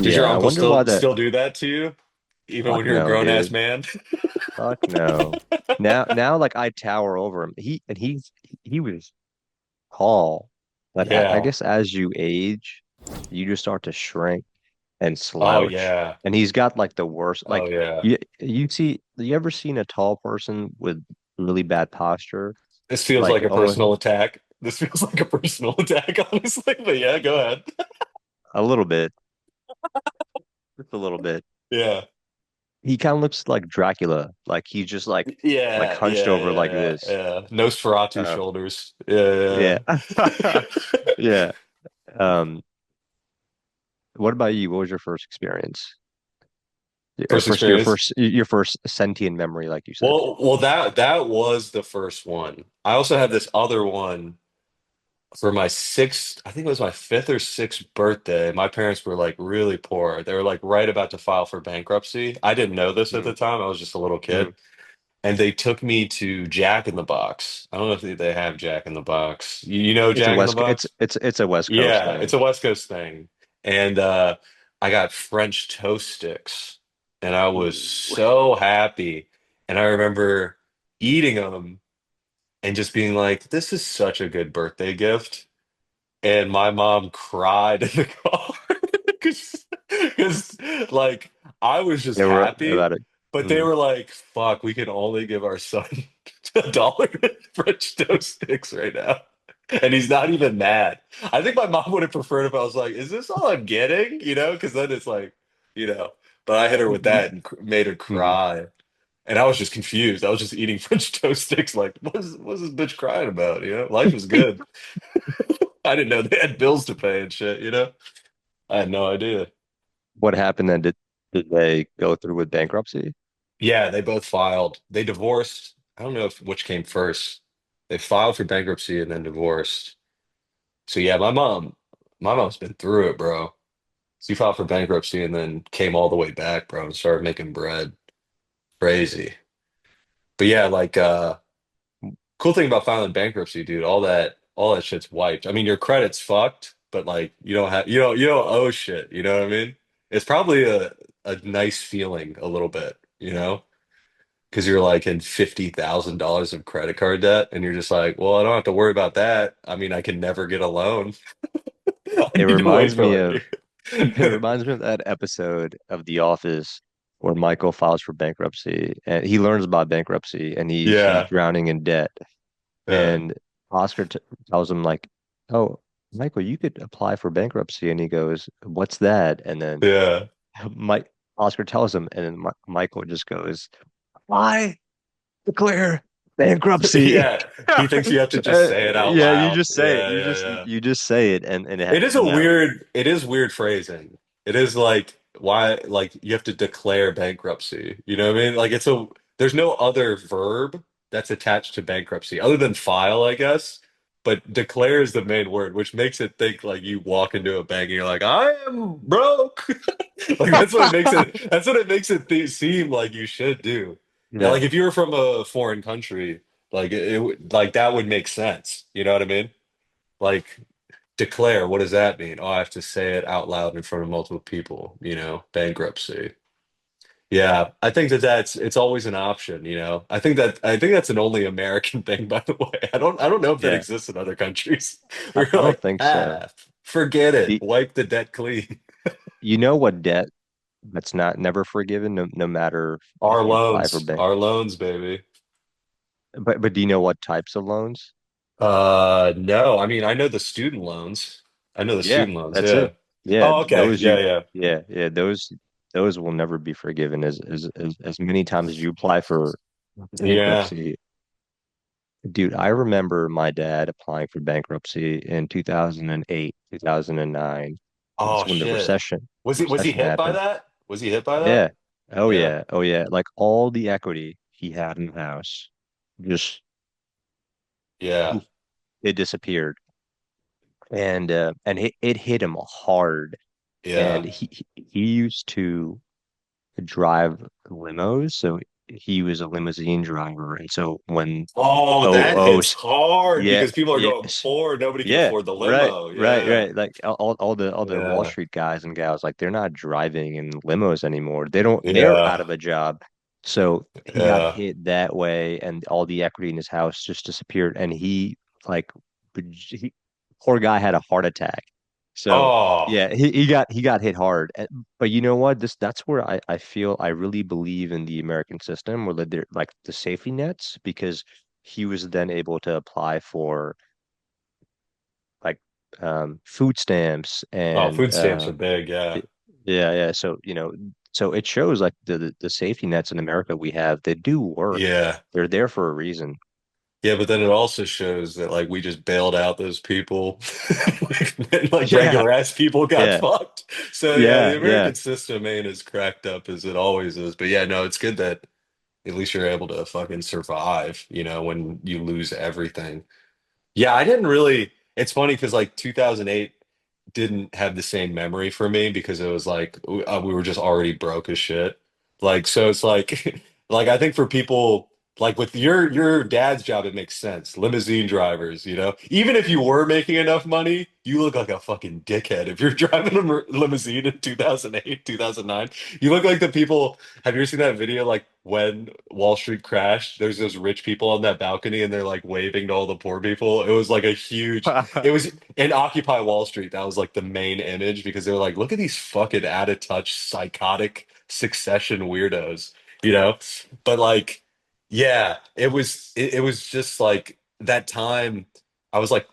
Does your Yeah, I uncle wonder why that. still do that to you, even when Fuck you're a no, grown ass dude. man? Fuck no. Now, like I tower over him. He was tall, but I Yeah. guess as you age, you just start to shrink and Oh slouch. yeah. And he's got like the worst. Oh Like yeah. you ever seen a tall person with really bad posture? This feels Like like a almost personal attack. This feels like a personal attack, honestly. But yeah, go ahead. a little bit, just a little bit. Yeah. He kind of looks like Dracula. Like he's just like Yeah, hunched yeah, over yeah, like yeah, this. yeah. Nosferatu Uh, shoulders. Yeah, yeah. yeah. Yeah. Um, what about you? What was your first experience? First experience. Your first sentient memory, like you said. Well, that was the first one. I also had this other one for my sixth, I think it was my fifth or sixth birthday. My parents were like really poor. They were like right about to file for bankruptcy. I didn't know this at the Mm, time. I was just a little mm. kid. And they took me to Jack in the Box. I don't know if they have Jack in the Box. You know Jack in the Box? It's a West Coast Yeah, it's thing. a West Coast thing. And I got French toast sticks and I was Ooh. so happy. And I remember eating them and just being like, this is such a good birthday gift. And my mom cried in the car because like I was just They were happy, about it. but they Mm. were like, fuck, we can only give our son $1 in French toast sticks right now. And he's not even mad. I think my mom would have preferred if I was like, is this all I'm getting? You know, because then it's like, you know, but I hit her with that and made her Mm. cry. And I was just confused. I was just eating French toast sticks, like, what's this bitch crying about? You know, life is good. I didn't know they had bills to pay and shit, you know? I had no idea. What happened then? Did they go through with bankruptcy? Yeah, they both filed. They divorced. I don't know if which came first. They filed for bankruptcy and then divorced. So yeah, my mom's been through it, bro. She filed for bankruptcy and then came all the way back, bro, and started making bread. Crazy. But yeah, like cool thing about filing bankruptcy, dude, all that shit's wiped. I mean, your credit's fucked, but like you don't owe shit, you know what I mean? It's probably a nice feeling a little bit, you know? Because you're like in $50,000 of credit card debt and you're just like, well, I don't have to worry about that. I mean, I can never get a loan. I It need to wait reminds for me like of it reminds me of that episode of The Office where Michael files for bankruptcy and he learns about bankruptcy and he's yeah, drowning in debt. yeah, And Oscar t tells him like, "Oh, Michael, you could apply for bankruptcy." And he goes, "What's that?" And then yeah. Mike Oscar tells him, and then Michael just goes, "I declare bankruptcy." Yeah. He thinks you have to just say it out Yeah, you loud. just say it. Yeah, yeah, yeah. You just say it, and It is weird phrasing. It is like why like you have to declare bankruptcy. You know what I mean? Like there's no other verb that's attached to bankruptcy other than file, I guess. But declare is the main word, which makes it think like you walk into a bank and you're like, I am broke. Like that's what it makes it seem like you should do. Yeah, yeah, like if you were from a foreign country, like like that would make sense. You know what I mean? Like declare, what does that mean? Oh, I have to say it out loud in front of multiple people, you know, bankruptcy. Yeah, I think it's always an option, you know. I think that's an only American thing, by the way. I don't know if that yeah. exists in other countries. We're I don't like, think so. forget it. The, Wipe the debt clean. you know what debt that's not never forgiven, no matter if you apply for bank. Our loans, baby. But do you know what types of loans? No, I mean, I know the student loans. I know the Yeah, student loans, that's it. yeah. Yeah, Oh, okay. Yeah, yeah. those will never be forgiven as many times as you apply for Yeah. bankruptcy. Dude, I remember my dad applying for bankruptcy in 2008, 2009. That's Oh when shit. the Was he recession hit by happened. that? Was he hit by that? Yeah. Oh Yeah. yeah. Oh yeah. Like all the equity he had in the house, just Yeah. poof, it disappeared. And it hit him hard. And Yeah. he used to drive limos. So he was a limousine driver, and so when Oh, that oh hits hard yeah because people are going yes poor. Nobody can yeah afford the right limo. right Yeah. right like all the Wall Yeah. Street guys and gals, like they're not driving in limos anymore. They're out Yeah. of a job. So he got Yeah. hit that way, and all the equity in his house just disappeared. And he like he, poor guy had a heart attack. So Oh. yeah, he got hit hard. But you know what? That's where I feel I really believe in the American system, where they're like the safety nets, because he was then able to apply for like food stamps Oh, and food stamps are big. Yeah. yeah, yeah. So, so it shows like the safety nets in America we have, they do work. Yeah. They're there for a reason. Yeah, but then it also shows that like we just bailed out those people and like Yeah, regular ass people got yeah, fucked. So yeah, yeah, the yeah. American system ain't as cracked up as it always is. But yeah, no, it's good that at least you're able to fucking survive, when you lose everything. Yeah, I didn't really. It's funny because like 2008 didn't have the same memory for me because it was like we were just already broke as shit. Like so, it's like like I think for people like with your dad's job, it makes sense. Limousine drivers, even if you were making enough money, you look like a fucking dickhead if you're driving a limousine in 2008, 2009. You look like the people. Have you ever seen that video like when Wall Street crashed? There's those rich people on that balcony and they're like waving to all the poor people. It was like a huge. It was in Occupy Wall Street. That was like the main image because they were like, look at these fucking out of touch, psychotic succession weirdos, you know? But like, yeah, it was just like that time I was like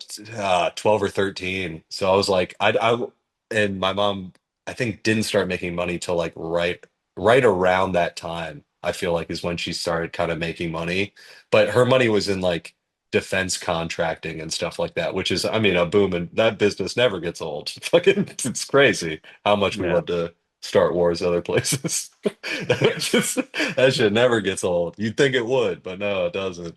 12 or 13. So I was like, and my mom, I think didn't start making money till like right around that time. I feel like is when she started kind of making money, but her money was in like defense contracting and stuff like that, which is, I mean, a boom, and that business never gets old. Fucking, it's crazy how much we Yeah. love to start wars other places. That shit never gets old. You'd think it would, but no, it doesn't.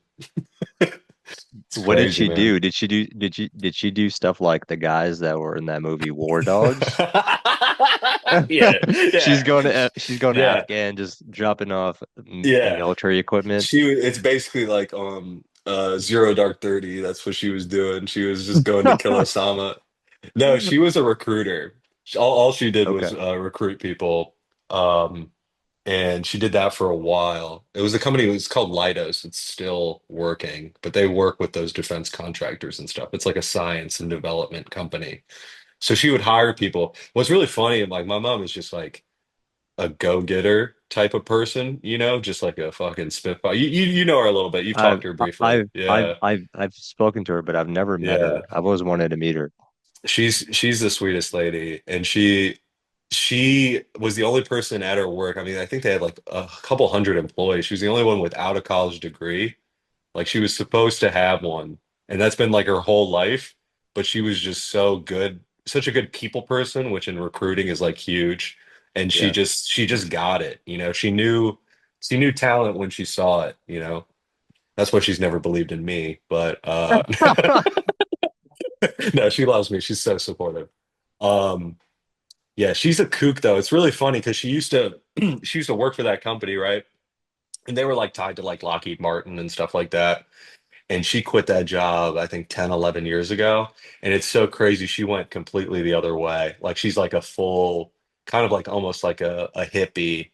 It's What did crazy, she man. do? Did she do stuff like the guys that were in that movie War Dogs? Yeah, yeah, She's going to yeah, Afghan, just dropping off yeah. military equipment. It's basically like Zero Dark 30. That's what she was doing. She was just going to kill Osama. No, she was a recruiter. All she did was Okay. recruit people. Um, and she did that for a while. It was a company, it was called Leidos. It's still working, but they work with those defense contractors and stuff. It's like a science and development company. So she would hire people. What's really funny, like my mom is just like a go-getter type of person, just like a fucking spitfire. You know her a little bit. You've talked I've to her briefly. Yeah. I've spoken to her, but I've never met Yeah. her. I've always wanted to meet her. She's the sweetest lady, and she was the only person at her work. I mean, I think they had like a couple hundred employees. She was the only one without a college degree. Like she was supposed to have one, and that's been like her whole life. But she was just so good, such a good people person, which in recruiting is like huge. And Yeah. she just got it. She knew talent when she saw it. That's why she's never believed in me. But no, she loves me. She's so supportive. Um, yeah, she's a kook though. It's really funny because she used to she used to work for that company, right? And they were like tied to like Lockheed Martin and stuff like that. And she quit that job, I think 10, 11 years ago. And it's so crazy. She went completely the other way. Like she's like a full, kind of like almost like a hippie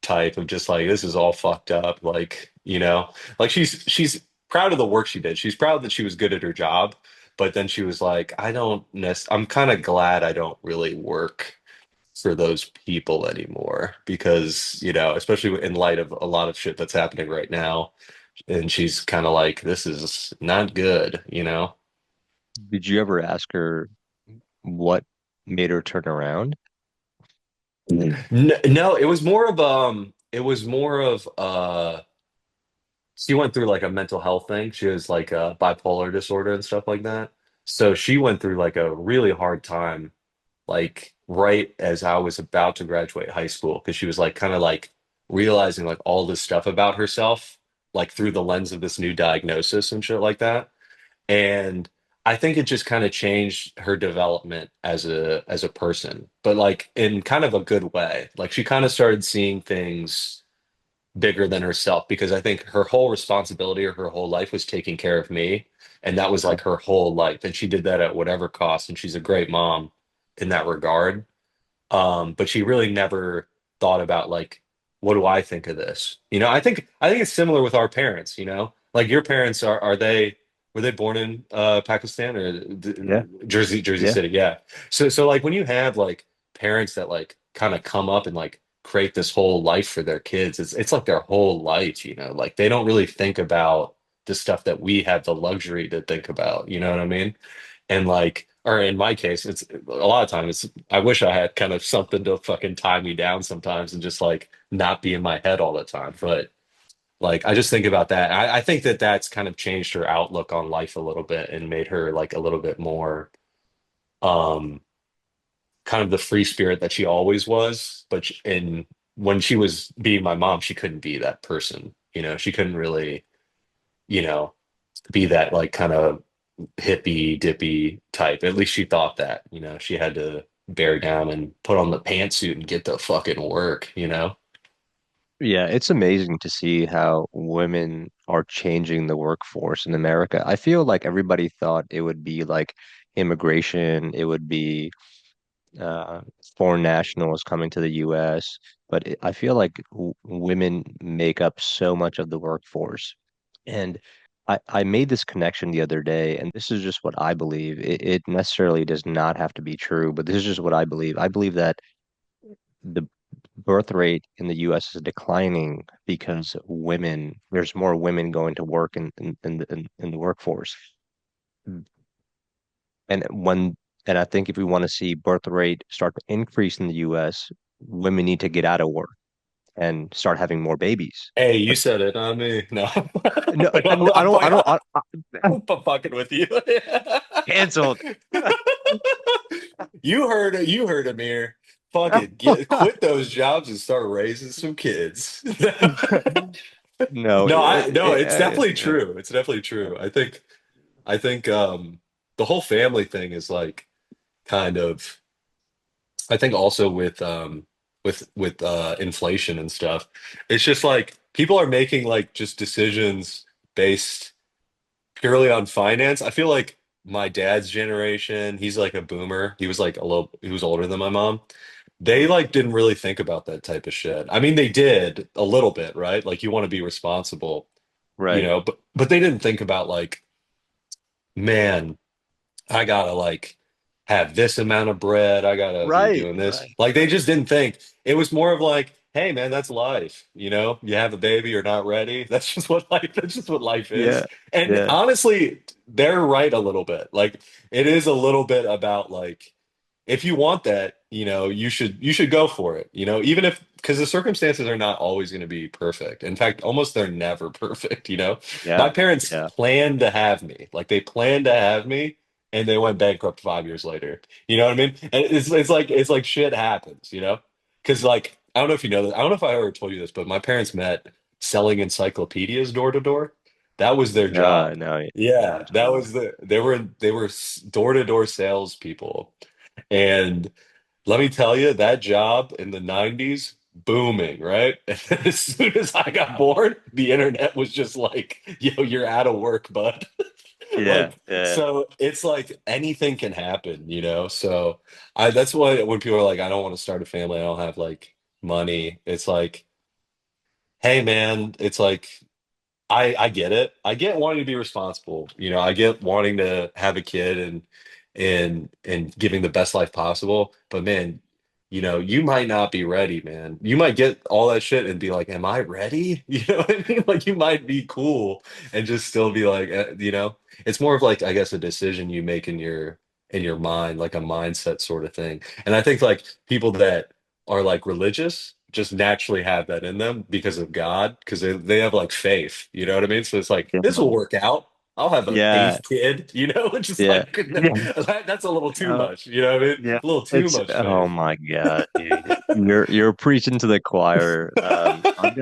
type of just like, this is all fucked up. Like she's proud of the work she did. She's proud that she was good at her job. But then she was like, I'm kind of glad I don't really work for those people anymore because, especially in light of a lot of shit that's happening right now. And she's kind of like, this is not good. Did you ever ask her what made her turn around? No, it was more of she went through like a mental health thing. She has like a bipolar disorder and stuff like that. So she went through like a really hard time, like right as I was about to graduate high school, because she was like kind of like realizing like all this stuff about herself, like through the lens of this new diagnosis and shit like that. And I think it just kind of changed her development as a person, but like in kind of a good way. Like she kind of started seeing things bigger than herself because I think her whole responsibility or her whole life was taking care of me. And that was Okay. like her whole life. And she did that at whatever cost. And she's a great mom in that regard. But she really never thought about like, what do I think of this? I think it's similar with our parents, Like your parents are they were they born in Pakistan or Yeah. Jersey Yeah. City? Yeah. So like when you have like parents that like kind of come up and like create this whole life for their kids, it's like their whole life, Like they don't really think about the stuff that we have the luxury to think about, you know what I mean? And like, or in my case, it's a lot of times I wish I had kind of something to fucking tie me down sometimes and just like not be in my head all the time. But like, I just think about that. I think that that's kind of changed her outlook on life a little bit and made her like a little bit more, um, kind of the free spirit that she always was. In when she was being my mom, she couldn't be that person. She couldn't really, you know, be that like kind of hippie dippy type. At least she thought that, she had to bear down and put on the pantsuit and get to fucking work. Yeah, it's amazing to see how women are changing the workforce in America. I feel like everybody thought it would be like immigration, it would be uh, foreign nationals coming to the U.S., but I feel like women make up so much of the workforce. And I made this connection the other day, and this is just what I believe. It necessarily does not have to be true, but this is just what I believe. I believe that the birth rate in the US is declining because there's more women going to work in the workforce. And when and I think if we want to see birth rate start to increase in the US, women need to get out of work and start having more babies. Hey, you But said it, not me. No, no, I'm, I I'm, don't, I fucking, don't, I'm fucking with you. canceled. You heard Amir. Fuck it. Quit those jobs and start raising some kids. No, No, it's definitely yeah, true. It's definitely true. I think the whole family thing is like kind of I think also with inflation and stuff, it's just like people are making like just decisions based purely on finance. I feel like my dad's generation, he's like a boomer. He was older than my mom. They Mhm. like didn't really think about that type of shit. I mean, they did a little bit, right? Like you want to be responsible, Right. but they didn't think about like, man, I gotta like have this amount of bread. I gotta be Right, doing this. right. Like they just didn't think. It was more of like, hey man, that's life. You have a baby, you're not ready. That's just what life is. Yeah, And yeah, honestly, they're right a little bit. Like it is a little bit about like if you want that, you should go for it. Even if because the circumstances are not always going to be perfect. In fact, almost they're never perfect. My yeah, parents yeah, planned to have me. Like they planned to have me and they went bankrupt 5 years later. You know what I mean? And it's like shit happens. Because like I don't know if you know this. I don't know if I ever told you this, but my parents met selling encyclopedias door to door. That was their no, job. no, Yeah, that totally. was they were door to door salespeople. And let me tell you, that job in the 90s, booming, right? And then as soon as I got born, the internet was just like, yo, you're out of work, bud. Yeah, Like, yeah, so it's like anything can happen. So that's why when people are like, I don't want to start a family, I don't have like money, it's like, hey man, it's like I get it. I get wanting to be responsible. I get wanting to have a kid and giving the best life possible. But man, you might not be ready, man. You might get all that shit and be like, "Am I ready?" You know what I mean? Like you might be cool and just still be like, it's more of like I guess a decision you make in your mind, like a mindset sort of thing. And I think like people that are like religious just naturally have that in them because of God, because they have like faith, you know what I mean? So it's like, yeah, this will work out. I'll have an yeah, eighth kid, just yeah, like yeah. that's a little too Uh, much, you know what I mean? yeah. A little too It's much oh faith. my God, dude. You're preaching to the choir. I've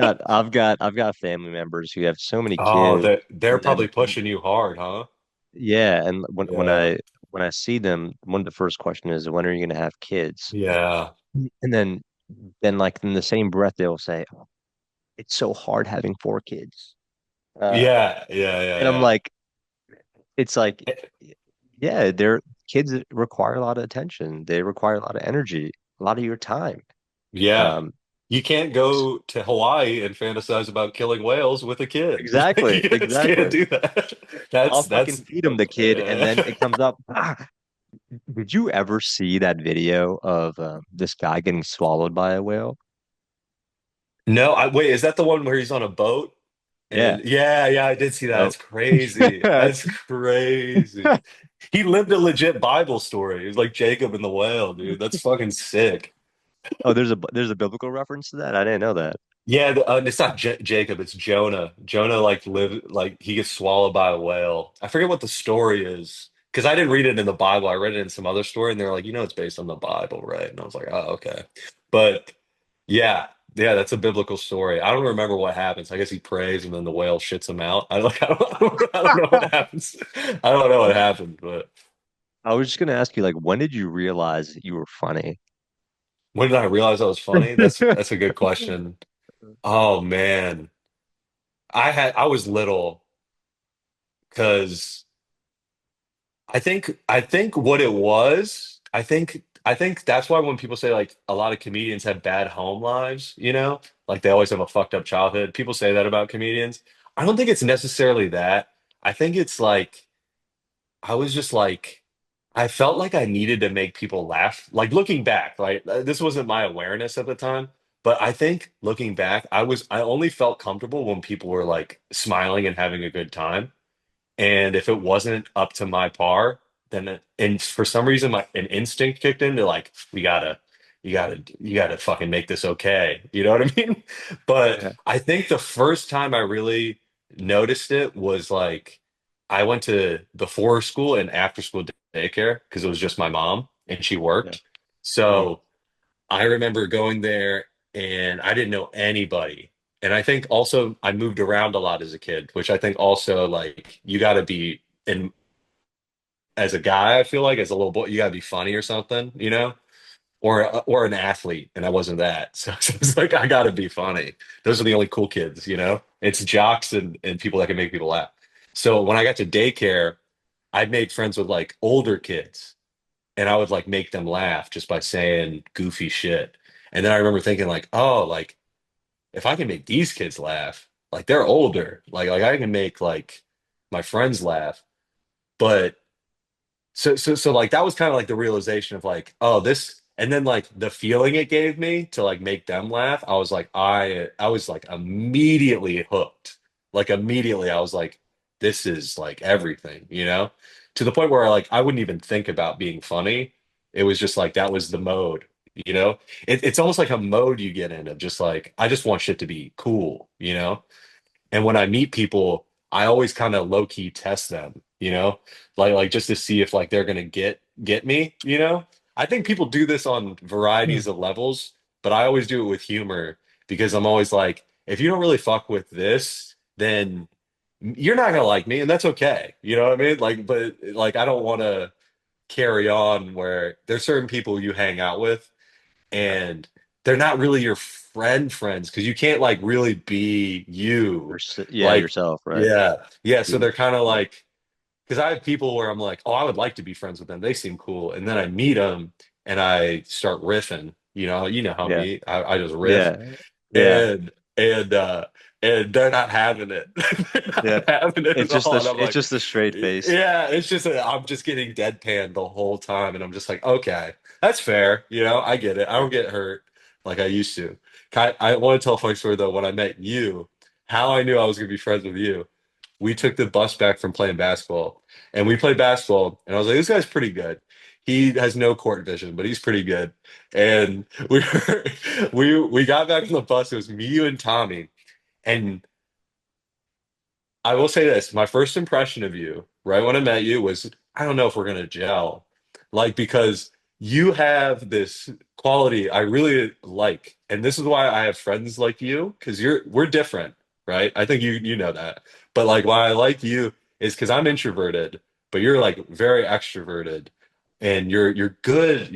got family members who have so many Oh, kids, they're and probably then pushing you hard, huh? yeah, and when Yeah. I see them, one of the first question is, when are you gonna have kids? Yeah. And then like in the same breath they'll say, it's so hard having four kids. Uh, Yeah, yeah, and I'm yeah, like, it's like, yeah. yeah, they're kids that require a lot of attention. They require a lot of energy, a lot of your time. Yeah. Um, You can't go to Hawaii and fantasize about killing whales with a kid. exactly, You just can't exactly. do that. I'll That's fucking feed him the kid, and then it comes up. Did you ever see that video of this guy getting swallowed by a whale? no, wait, is that the one where he's on a boat? Yeah. And yeah, yeah, I did see that. Oh. It's crazy. That's crazy. He lived a legit Bible story. It was like Jacob and the whale, dude. That's fucking sick. Oh, there's a biblical reference to that. I didn't know that. Yeah, it's not J Jacob, it's Jonah. Jonah like he gets swallowed by a whale. I forget what the story is because I didn't read it in the Bible. I read it in some other story, and they're like, it's based on the Bible, right? And I was like, oh, okay. But yeah, yeah, that's a biblical story. I don't remember what happens. I guess he prays, and then the whale shits him out. I don't know what happens. I don't know what happened, but I was just gonna ask you, like, when did you realize you were funny? when did I realize I was funny? That's a good question. Oh man, I was little because. I think what it was, I think that's why when people say like a lot of comedians have bad home lives, like they always have a fucked up childhood. People say that about comedians. I don't think it's necessarily that. I think it's like I was just like I felt like I needed to make people laugh. Like looking back, like this wasn't my awareness at the time, but I think looking back, I only felt comfortable when people were like smiling and having a good time. And if it wasn't up to my par, and for some reason an instinct kicked in to like, you gotta fucking make this okay. You know what I mean? But Yeah, I think the first time I really noticed it was like I went to before school and after school daycare because it was just my mom and she yeah. worked. Mm. So I remember going there and I didn't know anybody. And I think also I moved around a lot as a kid, which I think also like you got to be in as a guy, I feel like as a little boy, you got to be funny or something, or an athlete, and I wasn't that. So it's like I got to be funny. Those are the only cool kids, you know? It's jocks and people that can make people laugh. So when I got to daycare, I made friends with like older kids and I would like make them laugh just by saying goofy shit. And then I remember thinking like, oh, like if I can make these kids laugh, like they're older, like I can make like my friends laugh. But so like that was kind of like the realization of like, oh, this, and then like the feeling it gave me to like make them laugh. I was like, I was like immediately hooked. Like immediately, I was like, this is like everything, to the point where like I wouldn't even think about being funny. It was just like that was the mode, you know. It's almost like a mode you get in of just like I just want shit to be cool, and when I meet people, I always kind of low key test them, like just to see if like they're gonna get me, I think people do this on Mm. varieties of levels, but I always do it with humor because I'm always like, if you don't really fuck with this, then you're not gonna like me, and that's okay. You know what I mean? Like, but like I don't want to carry on where there's certain people you hang out with Yeah. and they're not really your friends because you can't like really be you. Yeah, Like, yourself, right? yeah, yeah. So Mm. they're kind of like, because I have people where I'm like, oh, I would like to be friends with them. They seem cool, and then I meet them and I start riffing. You know how Yeah, I just riff, yeah, yeah, and they're not having it. They're yeah. not having it at all. And I'm It's like, just a straight face. yeah, it's just I'm just getting deadpan the whole time, and I'm just like, okay, that's fair. I get it. I don't get hurt like I used to. I want to tell a funny story though. When I met you, how I knew I was gonna be friends with you. We took the bus back from playing basketball, and we played basketball, and I was like, this guy's pretty good. He has no court vision, but he's pretty good. And we were, we got back on the bus. It was me, you, and Tommy. And I will say this, my first impression of you, right when I met you, was I don't know if we're gonna gel. Like because you have this quality I really like. And this is why I have friends like you, because we're different, right? I think you know that. But like why I like you is because I'm introverted, but you're like very extroverted. And you're good.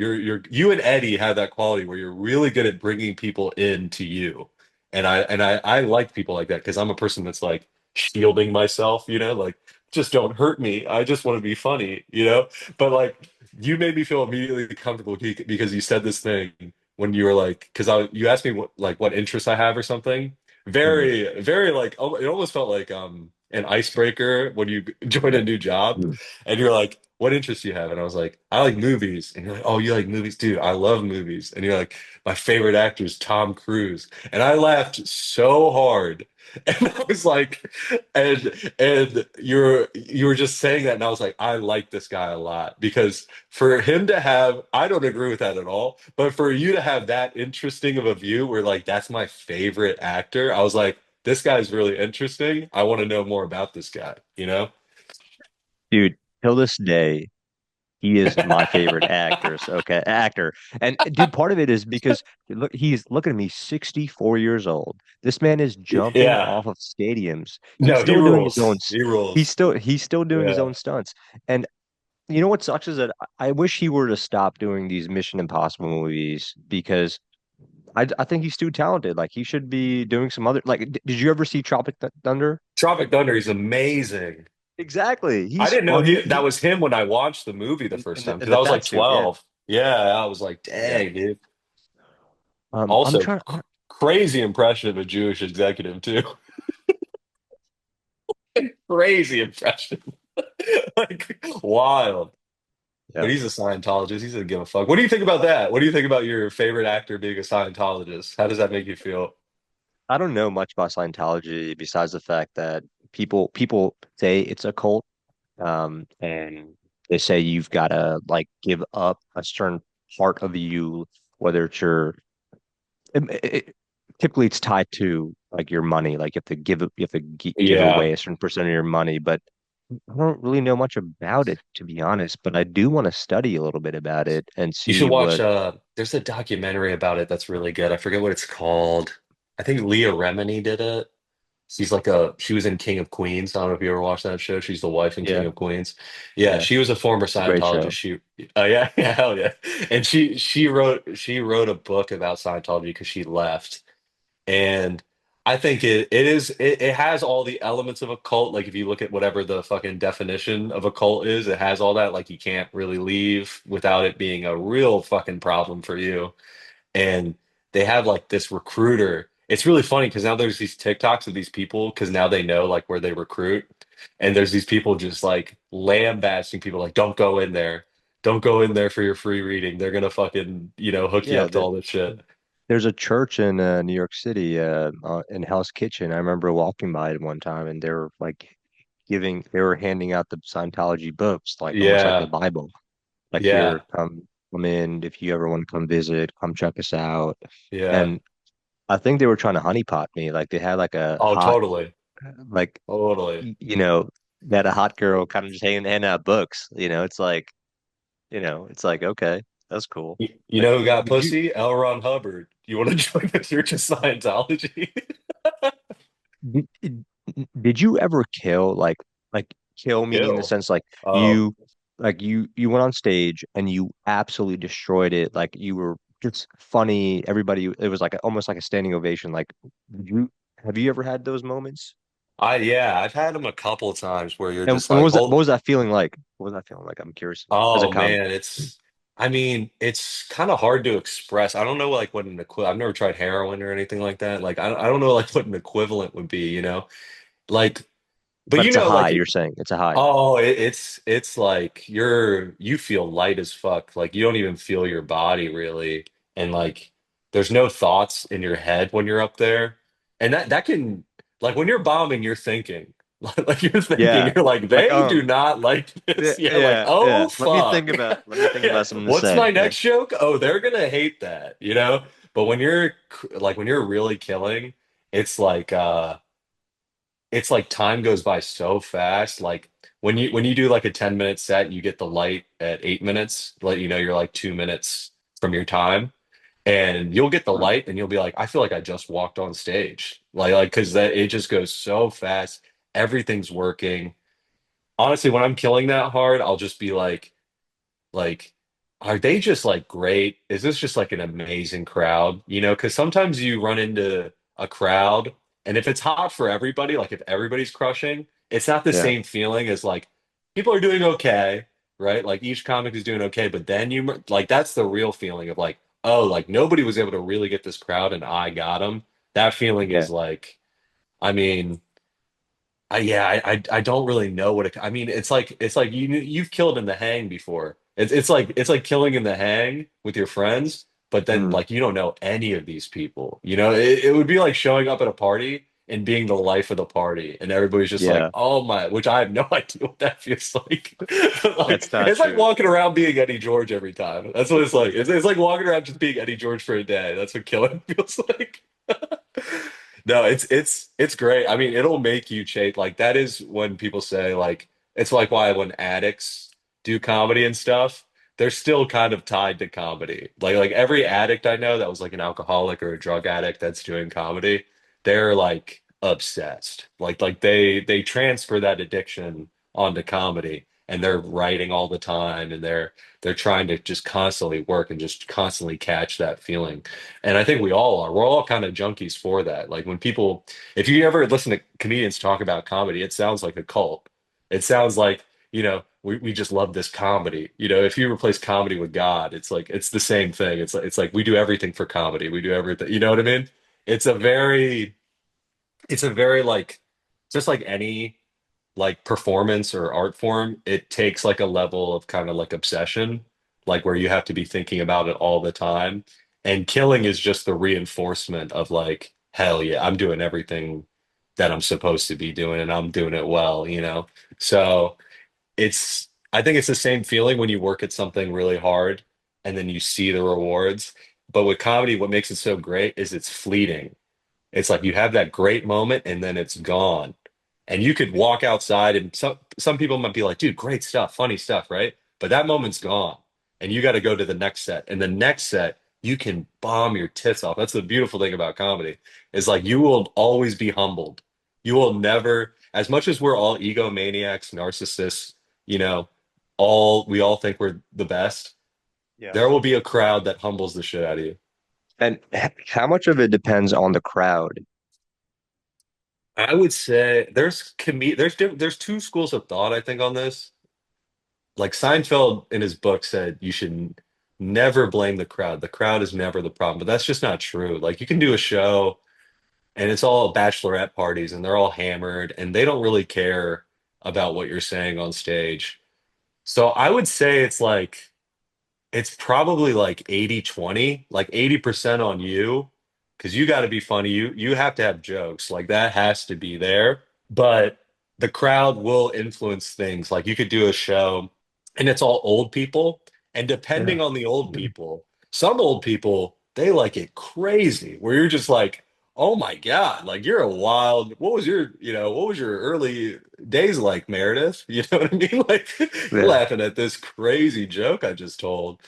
You and Eddie have that quality where you're really good at bringing people into you. And I like people like that because I'm a person that's like shielding myself, like just don't hurt me. I just want to be funny, But like you made me feel immediately comfortable because you said this thing when you were like, because you asked me what interests I have or something. Mm, Very, very like it almost felt like an icebreaker when you join a yeah. new job Mm. and you're like, what interests do you have? And I was like, I like movies. And you're like, oh, you like movies, dude. I love movies. And you're like, my favorite actor is Tom Cruise. And I laughed so hard. And I was like, and you were just saying that, and I was like, I like this guy a lot because for him to have, I don't agree with that at all, but for you to have that interesting of a view where like that's my favorite actor, I was like, this guy's really interesting. I want to know more about this guy, you know? Dude, till this day, he is my favorite actor. And dude, part of it is because look at me, 64 years old. This man is jumping Yeah. off of stadiums. He's No, he still doing his own rules. He rules. he's still doing his Yeah. own stunts. And you know what sucks is that I wish he were to stop doing these Mission Impossible movies because I think he's too talented. Like he should be doing some other like did you ever see Thunder? Tropic Thunder, he's amazing. Exactly. I He's didn't know funny. that was him when I watched the movie the first time In because the I was fat like suit, yeah. 12. Yeah, I was like, Yeah. dang, dude. I'm Also, trying. crazy impression of a Jewish executive too. Crazy impression. Like wild. Yeah. But he's a Scientologist. He doesn't give a fuck. What do you think about that? What do you think about your favorite actor being a Scientologist? How does that make you feel? I don't know much about Scientology besides the fact that people say it's a cult, and they say you've got to like give up a certain part of you, whether it's your typically it's tied to like your money, like you have to give Yeah. away a certain percent of your money, but I don't really know much about it to be honest, but I do want to study a little bit about it and You should see watch what, there's a documentary about it that's really good. I forget what it's called. I think Leah Remini did it. She was in King of Queens. I don't know if you ever watched that show. She's the wife in King yeah, of Queens. Yeah, yeah, she was a former it's a great Scientologist. show. Yeah, yeah, hell yeah. And she wrote a book about Scientology because she left. And I think it has all the elements of a cult. Like if you look at whatever the fucking definition of a cult is, it has all that. Like you can't really leave without it being a real fucking problem for you. And they have like this recruiter. It's really funny because now there's these TikToks of these people because now they know like where they recruit. And there's these people just like lambasting people like, don't go in there. Don't go in there for your free reading. They're gonna fucking, hook you Yeah, up to all this shit. there's a church in New York City, in Hell's Kitchen. I remember walking by it one time, and they were like they were handing out the Scientology books, like almost like the Yeah, Bible. Like yeah, here, come in if you ever want to come visit, come check us out. yeah. And I think they were trying to honeypot me. Like they had like a Oh, hot, totally. like Totally. you know, that a hot girl kind of just handing out books. It's like okay, that's cool. You Like, know who got did you pussy? L. Ron Hubbard. You want to join the Church of Scientology? did, did you ever kill meaning in the Kill. sense like Oh, you went on stage and you absolutely destroyed it. Like you were just funny. Everybody, it was like almost like a standing ovation. Like you have you ever had those moments? yeah, I've had them a couple of times where you're And, just and like, oh, what was that feeling like? What was that feeling like? I'm curious as a oh comic. man, I mean, it's kind of hard to express. I don't know like what I've never tried heroin or anything like that. Like, I don't know like what an equivalent would be, Like, but But it's a high, like you're saying. It's a high. oh, it's like you feel light as fuck. Like you don't even feel your body really, and like there's no thoughts in your head when you're up there, and that can like when you're bombing, you're thinking like you're thinking Yeah. you're like Like, they do not like yeah, this. Yeah, like yeah, yeah. oh Think fuck, about let me think yeah. about something to What's say. my Yeah. next joke? Oh, they're gonna hate that. But when you're really killing, it's like it's like time goes by so fast. Like when you do like a 10-minute set, you get the light at 8 minutes, let you know you're like 2 minutes from your time. And you'll get the Wow. light and you'll be like, I feel like I just walked on stage. Like because that it just goes so fast. Everything's working. Honestly, when I'm killing that hard, I'll just be like, are they just like great? Is this just like an amazing crowd? Because sometimes you run into a crowd, and if it's hot for everybody, like if everybody's crushing, it's not the Yeah. same feeling as like people are doing okay, right? Like each comic is doing okay, but then like that's the real feeling of like, oh, like nobody was able to really get this crowd and I got them. That feeling Yeah. is like, I mean, I don't really know what it. I mean, it's like you've killed in the hang before. It's like killing in the hang with your friends, but then Mm. like you don't know any of these people. It would be like showing up at a party and being the life of the party, and everybody's just like, Yeah. oh my, which I have no idea what that feels like. Like That's not it's like true. walking around being Eddie George every time. That's what it's like. It's like walking around just being Eddie George for a day. That's what killing feels like. No, it's great. I mean, it'll make you change. Like that is when people say like it's like why when addicts do comedy and stuff, they're still kind of tied to comedy. Like every addict I know that was like an alcoholic or a drug addict that's doing comedy, they're like obsessed. Like they transfer that addiction onto comedy and they're writing all the time and they're trying to just constantly work and just constantly catch that feeling. And I think we all are. We're all kind of junkies for that. Like when people, if you ever listen to comedians talk about comedy, it sounds like a cult. It sounds like, we just love this comedy. If you replace comedy with God, it's like it's the same thing. It's like we do everything for comedy. We do everything. You know what I mean? It's a very, it's a very like just like any like performance or art form, it takes like a level of kind of like obsession, like where you have to be thinking about it all the time. And killing is just the reinforcement of like, hell yeah, I'm doing everything that I'm supposed to be doing and I'm doing it well. So I think it's the same feeling when you work at something really hard and then you see the rewards. But with comedy, what makes it so great is it's fleeting. It's like you have that great moment and then it's gone. And you could walk outside and some people might be like, dude, great stuff, funny stuff, right? But that moment's gone. And you got to go to the next set. And the next set, you can bomb your tits off. That's the beautiful thing about comedy, is like you will always be humbled. You will never, as much as we're all egomaniacs, narcissists, you know, we all think we're the best. Yeah. There will be a crowd that humbles the shit out of you. And how much of it depends on the crowd? I would say there's two schools of thought I think on this. Like Seinfeld in his book said you should never blame the crowd. The crowd is never the problem, but that's just not true. Like you can do a show and it's all bachelorette parties and they're all hammered and they don't really care about what you're saying on stage. So I would say it's probably like 80-20, like 80% on you because you got to be funny. You have to have jokes. Like that has to be there. But the crowd will influence things. Like you could do a show and it's all old people. And Yeah. depending on the old people, some old people, they like it crazy where you're just like, oh my God, like you're a wild, what was your early days like, Meredith? You know what I mean? Like you're Yeah. laughing at this crazy joke I just told.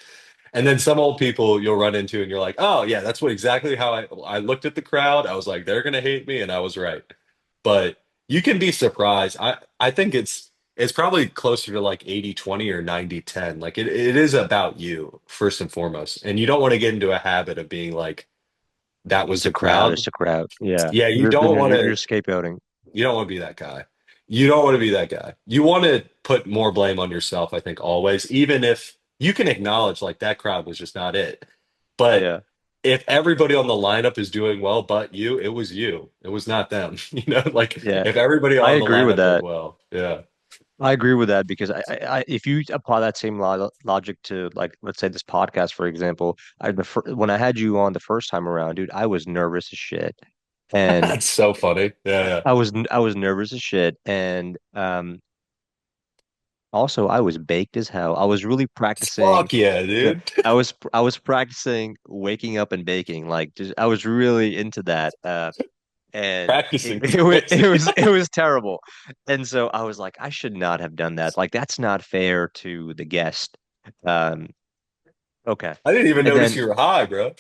And then some old people you'll run into and you're like, oh yeah, that's what exactly how I looked at the crowd. I was like, they're gonna hate me, and I was right. But you can be surprised. I think it's probably closer to like 80-20 or 90-10. Like it is about you first and foremost. And you don't want to get into a habit of being like, that was It's a the crowd. crowd. It's a crowd. Yeah. Yeah, you You're don't you're want you're, to you're scapegoating. you don't want to be that guy. You don't want to be that guy. You want to put more blame on yourself, I think, always, even if you can acknowledge like that crowd was just not it. But Yeah. if everybody on the lineup is doing well but you, it was you. It was not them. Like Yeah. if everybody I on the agree with lineup did that. well. Yeah. I agree with that because if you apply that same logic to like let's say this podcast for example, when I had you on the first time around, dude, I was nervous as shit, and That's so funny. Yeah, I was nervous as shit, and also I was baked as hell. I was really practicing. Fuck yeah, Yeah, dude. I was practicing waking up and baking. Like just I was really into that. And it, Practicing is it was it was crazy. it was terrible. And so I was like, I should not have done that. Like that's not fair to the guest. Um, okay. I didn't even And notice then you were high, bro.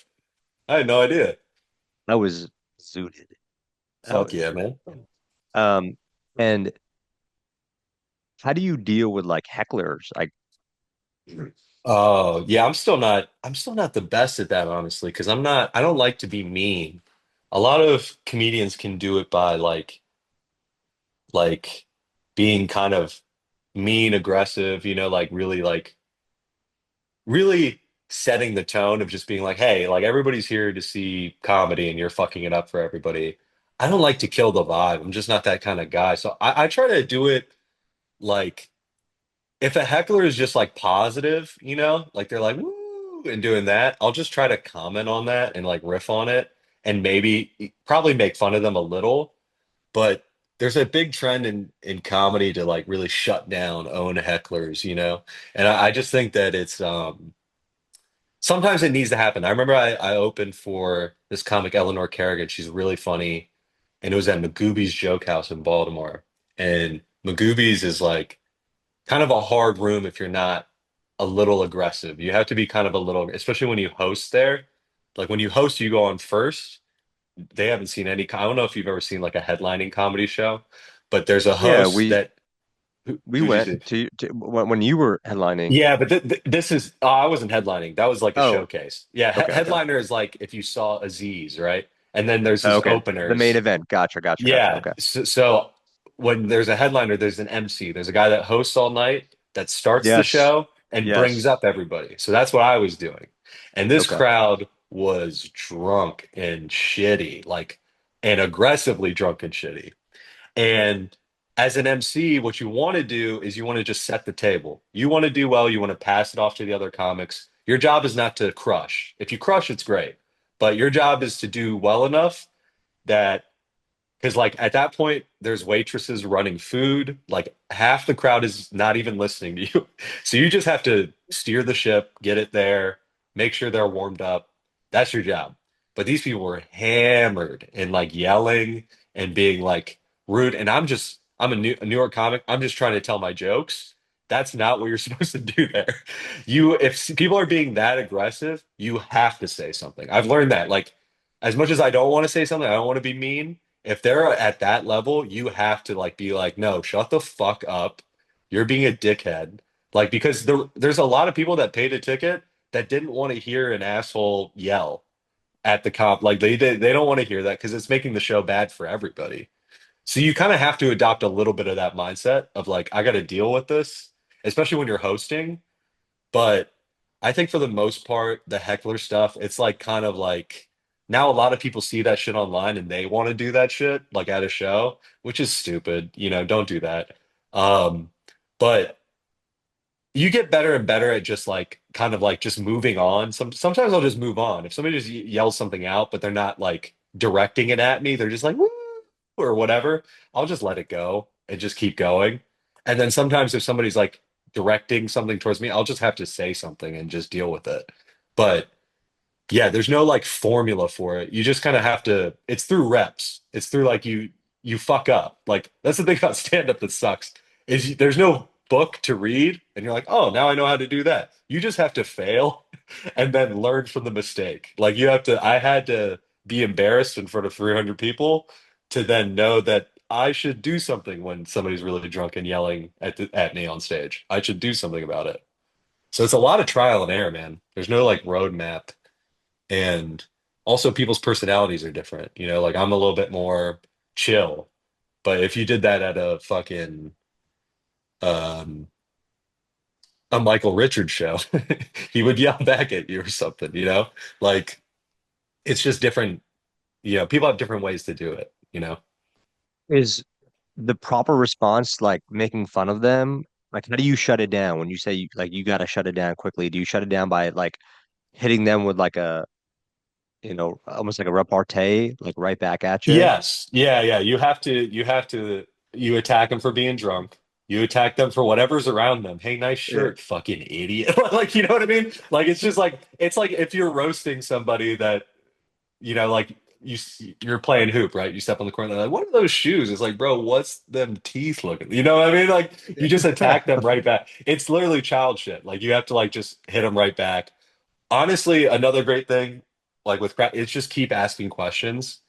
I had no idea. I was zooted. I Fuck was yeah, zooted. man. And how do you deal with like hecklers? Like, Oh, yeah, I'm still not the best at that, honestly, because I don't like to be mean. a lot of comedians can do it by like being kind of mean, aggressive, like really setting the tone of just being like, hey, like everybody's here to see comedy and you're fucking it up for everybody. I don't like to kill the vibe. I'm just not that kind of guy. So I try to do it like if a heckler is just like positive, like they're like woo and doing that, I'll just try to comment on that and like riff on it and maybe probably make fun of them a little. But there's a big trend in comedy to like really shut down own hecklers, And I just think that it's sometimes it needs to happen. I remember I opened for this comic Eleanor Kerrigan. She's really funny, and it was at Magooby's Joke House in Baltimore. And Magooby's is like kind of a hard room if you're not a little aggressive. You have to be kind of a little, especially when you host there. Like when you host, you go on first. They haven't seen any. I don't know if you've ever seen like a headlining comedy show, but there's a Yeah, host that we who'd you see? went to when you were headlining. Yeah, but this is I wasn't headlining. That was like a Oh, showcase. Yeah, okay, okay. headliner is like if you saw Aziz, right? And then there's Oh, these okay. The main openers. event. Gotcha, gotcha, gotcha. Yeah. Okay. So when there's a headliner, there's an MC. There's a guy that hosts all night that starts the Yes. show and brings Yes. up everybody. So that's what I was doing. And this Okay. crowd was drunk and shitty, like and aggressively drunk and shitty. And as an MC, what you want to do is you want to just set the table. You want to do well, you want to pass it off to the other comics. Your job is not to crush. If you crush, it's great. But your job is to do well enough that because like at that point, there's waitresses running food. Like half the crowd is not even listening to you. So you just have to steer the ship, get it there, make sure they're warmed up. That's your job. But these people were hammered and like yelling and being like rude. And I'm a New York comic. I'm just trying to tell my jokes. That's not what you're supposed to do there. If people are being that aggressive, you have to say something. I've learned that. Like, as much as I don't want to say something, I don't want to be mean if they're at that level, you have to like be like, no, shut the fuck up. You're being a dickhead. Like because there's a lot of people that paid a ticket that didn't want to hear an asshole yell at the cop. Like they don't want to hear that because it's making the show bad for everybody. So you kind of have to adopt a little bit of that mindset of like, I got to deal with this, especially when you're hosting. But I think for the most part, the heckler stuff, it's like kind of like now a lot of people see that shit online and they want to do that shit like at a show, which is stupid. Don't do that. Um, but you get better and better at just like kind of like just moving on. Sometimes I'll just move on. If somebody just yells something out, but they're not like directing it at me, they're just like woo or whatever. I'll just let it go and just keep going. And then sometimes if somebody's like directing something towards me, I'll just have to say something and just deal with it. But yeah, there's no like formula for it. You just kind of have to, it's through reps. It's through like you fuck up. Like that's the thing about stand up that sucks is there's no book to read and you're like, "Oh, now I know how to do that." You just have to fail and then learn from the mistake. Like I had to be embarrassed in front of 300 people to then know that I should do something when somebody's really drunk and yelling at me on stage. I should do something about it. So it's a lot of trial and error, man. There's no like roadmap and also people's personalities are different. Like I'm a little bit more chill, but if you did that at a fucking um a Michael Richards show, he would yell back at you or something. Like it's just different, people have different ways to do it. Is the proper response like making fun of them? Like, how do you shut it down when you say you got to shut it down quickly? Do you shut it down by like hitting them with like almost like a repartee, like right back at you? Yes. Yeah, yeah. You attack them for being drunk. You attack them for whatever's around them. Hey, nice Yeah. shirt, fucking idiot. Like, you know what I mean? Like it's like if you're roasting somebody that like you're playing hoop, right? You step on the court and they're like, "What are those shoes?" It's like, bro, what's them teeth looking? You know what I mean? Like you just attack them right back. It's literally child shit. Like you have to like just hit them right back. Honestly, another great thing, like with crap, it's just keep asking questions.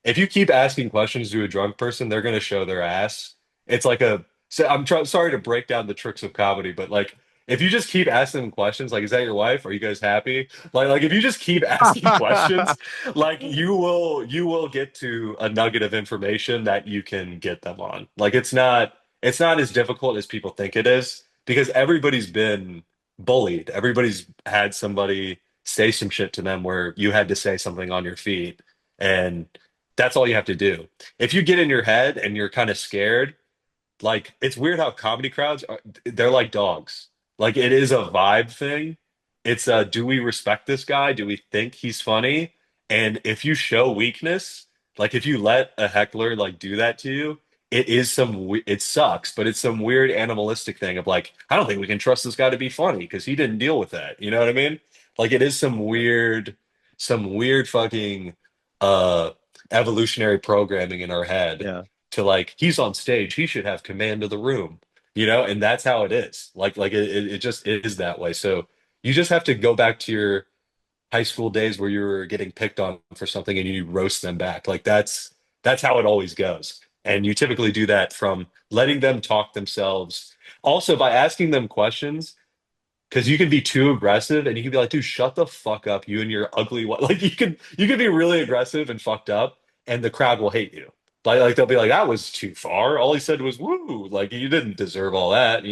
If you keep asking questions to a drunk person, they're gonna show their ass. It's like a so I'm sorry to break down the tricks of comedy, but like if you just keep asking them questions, like, is that your wife? Are you guys happy? Like if you just keep asking questions, like you will get to a nugget of information that you can get them on. Like it's not as difficult as people think it is because everybody's been bullied. Everybody's had somebody say some shit to them where you had to say something on your feet, and that's all you have to do. If you get in your head and you're kind of scared, like it's weird how comedy crowds are, they're like dogs. Like it is a vibe thing. It's do we respect this guy? Do we think he's funny? And if you show weakness, like if you let a heckler like do that to you, it is it sucks, but it's some weird animalistic thing of like, I don't think we can trust this guy to be funny because he didn't deal with that. You know what I mean? Like it is some weird fucking uh evolutionary programming in our head Yeah. to like he's on stage, he should have command of the room, and that's how it is. Like it just is that way. So you just have to go back to your high school days where you were getting picked on for something and you roast them back. Like that's how it always goes. And you typically do that from letting them talk themselves. Also by asking them questions because you can be too aggressive and you can be like, dude, shut the fuck up, you and your ugly like you can be really aggressive and fucked up, and the crowd will hate you. Like they'll be like, that was too far. All he said was woo. Like you didn't deserve all that.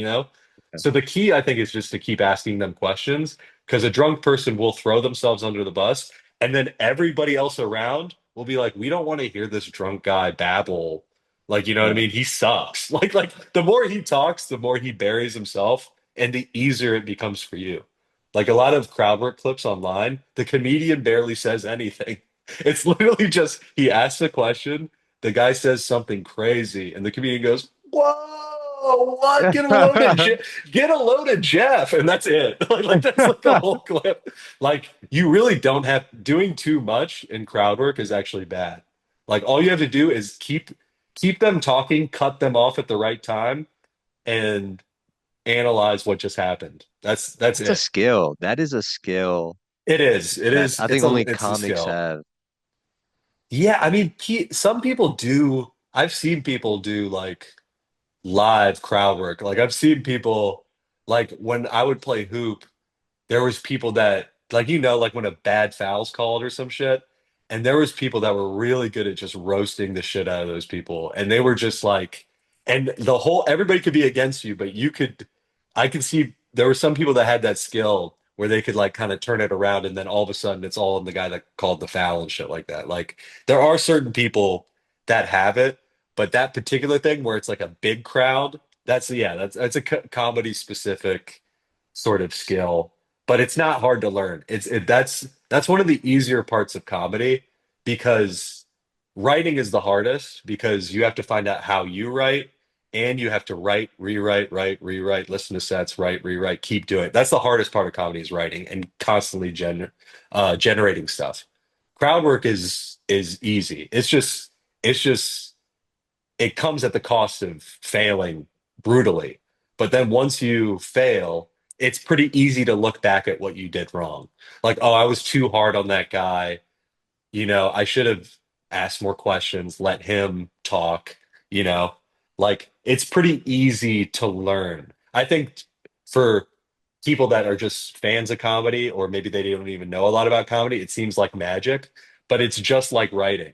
So the key, I think, is just to keep asking them questions because a drunk person will throw themselves under the bus, and then everybody else around will be like, we don't want to hear this drunk guy babble. Like, you know what I Yeah. mean? He sucks. Like the more he talks, the more he buries himself and the easier it becomes for you. Like a lot of crowd work clips online, the comedian barely says anything. It's literally just he asks a question, the guy says something crazy, and the comedian goes, "Whoa, what? Get a load of Jeff," and that's it. Like that's like the whole clip. Like you really don't have doing too much in crowd work is actually bad. Like all you have to do is keep them talking, cut them off at the right time, and analyze what just happened. That's That's a it. skill. That is a skill It is. It that is. I It's think a only it's a comics skill. have. Yeah, I mean, some people do. I've seen people do like live crowd work. Like I've seen people like when I would play hoop, there was people that like like when a bad foul's called or some shit, and there was people that were really good at just roasting the shit out of those people, and they were just like, and the whole everybody could be against you, but I could see there were some people that had that skill where they could like kind of turn it around, and then all of a sudden it's all in the guy that called the foul and shit like that. Like there are certain people that have it, but that particular thing where it's like a big crowd, that's a comedy specific sort of skill, but it's not hard to learn. That's one of the easier parts of comedy because writing is the hardest because you have to find out how you write and you have to write, rewrite, listen to sets, write, rewrite, keep doing it. That's the hardest part of comedy is writing and constantly generating stuff. Crowd work is easy. It's just it comes at the cost of failing brutally. But then once you fail, it's pretty easy to look back at what you did wrong. Like, oh, I was too hard on that guy. I should have asked more questions, let him talk, you know. Like, it's pretty easy to learn. I think for people that are just fans of comedy, or maybe they don't even know a lot about comedy, it seems like magic, but it's just like writing.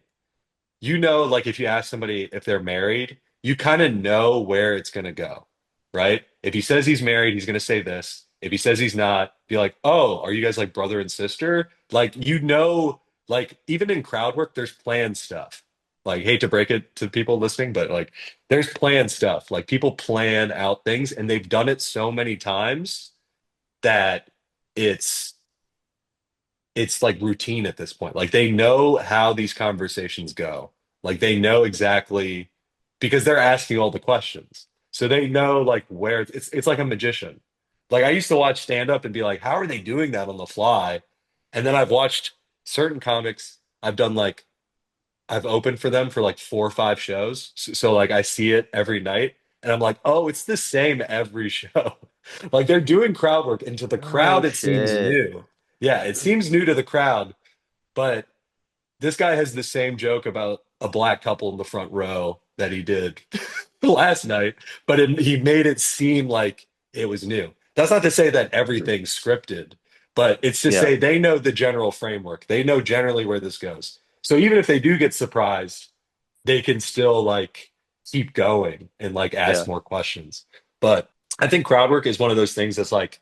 Like if you ask somebody if they're married, you kind of know where it's going to go, right? If he says he's married, he's going to say this. If he says he's not, be like, oh, are you guys like brother and sister? Like, like even in crowd work, there's planned stuff. Like, hate to break it to people listening, but like, there's planned stuff. Like, people plan out things and they've done it so many times that it's it's like routine at this point. Like they know how these conversations go. Like they know exactly because they're asking all the questions. So they know like where it's like a magician. Like I used to watch stand up and be like, how are they doing that on the fly? And then I've watched certain comics. I've opened for them for like 4 or 5 shows. So like I see it every night and I'm like, oh, it's the same every show. Like they're doing crowd work and to the Oh crowd it seems shit. new. Yeah, it seems new to the crowd, but this guy has the same joke about a black couple in the front row that he did last night, but he made it seem like it was new. That's not to say that everything's scripted, but it's to Yeah, say they know the general framework. They know generally where this goes. So even if they do get surprised, they can still like keep going and like yeah, ask more questions. But I think crowd work is one of those things that's like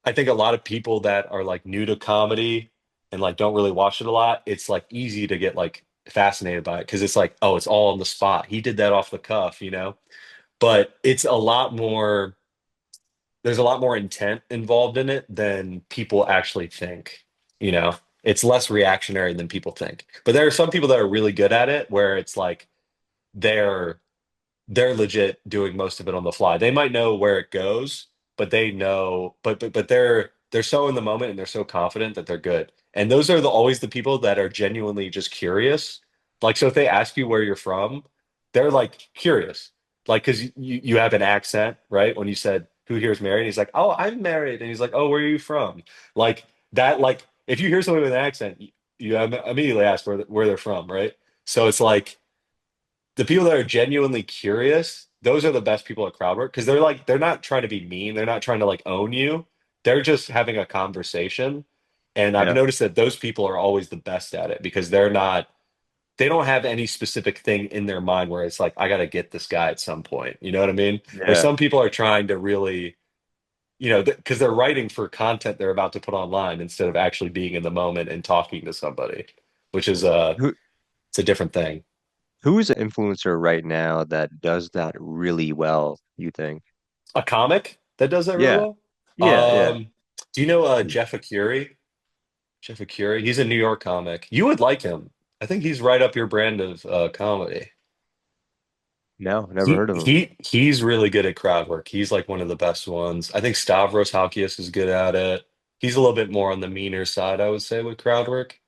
I think a lot of people that are like new to comedy and like don't really watch it a lot, it's like easy to get like fascinated by it because it's like, oh, it's all on the spot. He did that off the cuff, you know? But it's a lot more, there's a lot more intent involved in it than people actually think, you know? It's less reactionary than people think. But there are some people that are really good at it where it's like they're they're legit doing most of it on the fly. They might know where it goes, but they know, but they're so in the moment and they're so confident that they're good. And those are always the people that are genuinely just curious. Like, so if they ask you where you're from, they're like curious. Like, because you have an accent, right? When you said, "Who here's married?" He's like, "Oh, I'm married," and he's like, "Oh, where are you from?" Like that. Like, if you hear somebody with an accent, you immediately ask where they're from, right? So it's like the people that are genuinely curious, those are the best people at crowd work because they're like they're not trying to be mean, they're not trying to like own you. They're just having a conversation. And I've yeah, noticed that those people are always the best at it because they don't have any specific thing in their mind where it's like I got to get this guy at some point. You know what I mean? Where yeah. some people are trying to really, because they're writing for content they're about to put online instead of actually being in the moment and talking to somebody, which is Who it's a different thing. who's an influencer right now that does that really well, you think? A comic that does that really Yeah, well. yeah, yeah. Do you know Jeff Acuri? Jeff Acuri, he's a New York comic. You would like him. I think he's right up your brand of comedy. No, never He heard of him. he's really good at crowd work. He's like one of the best ones. I think Stavros Halkias is good at it. He's a little bit more on the meaner side, I would say, with crowd work.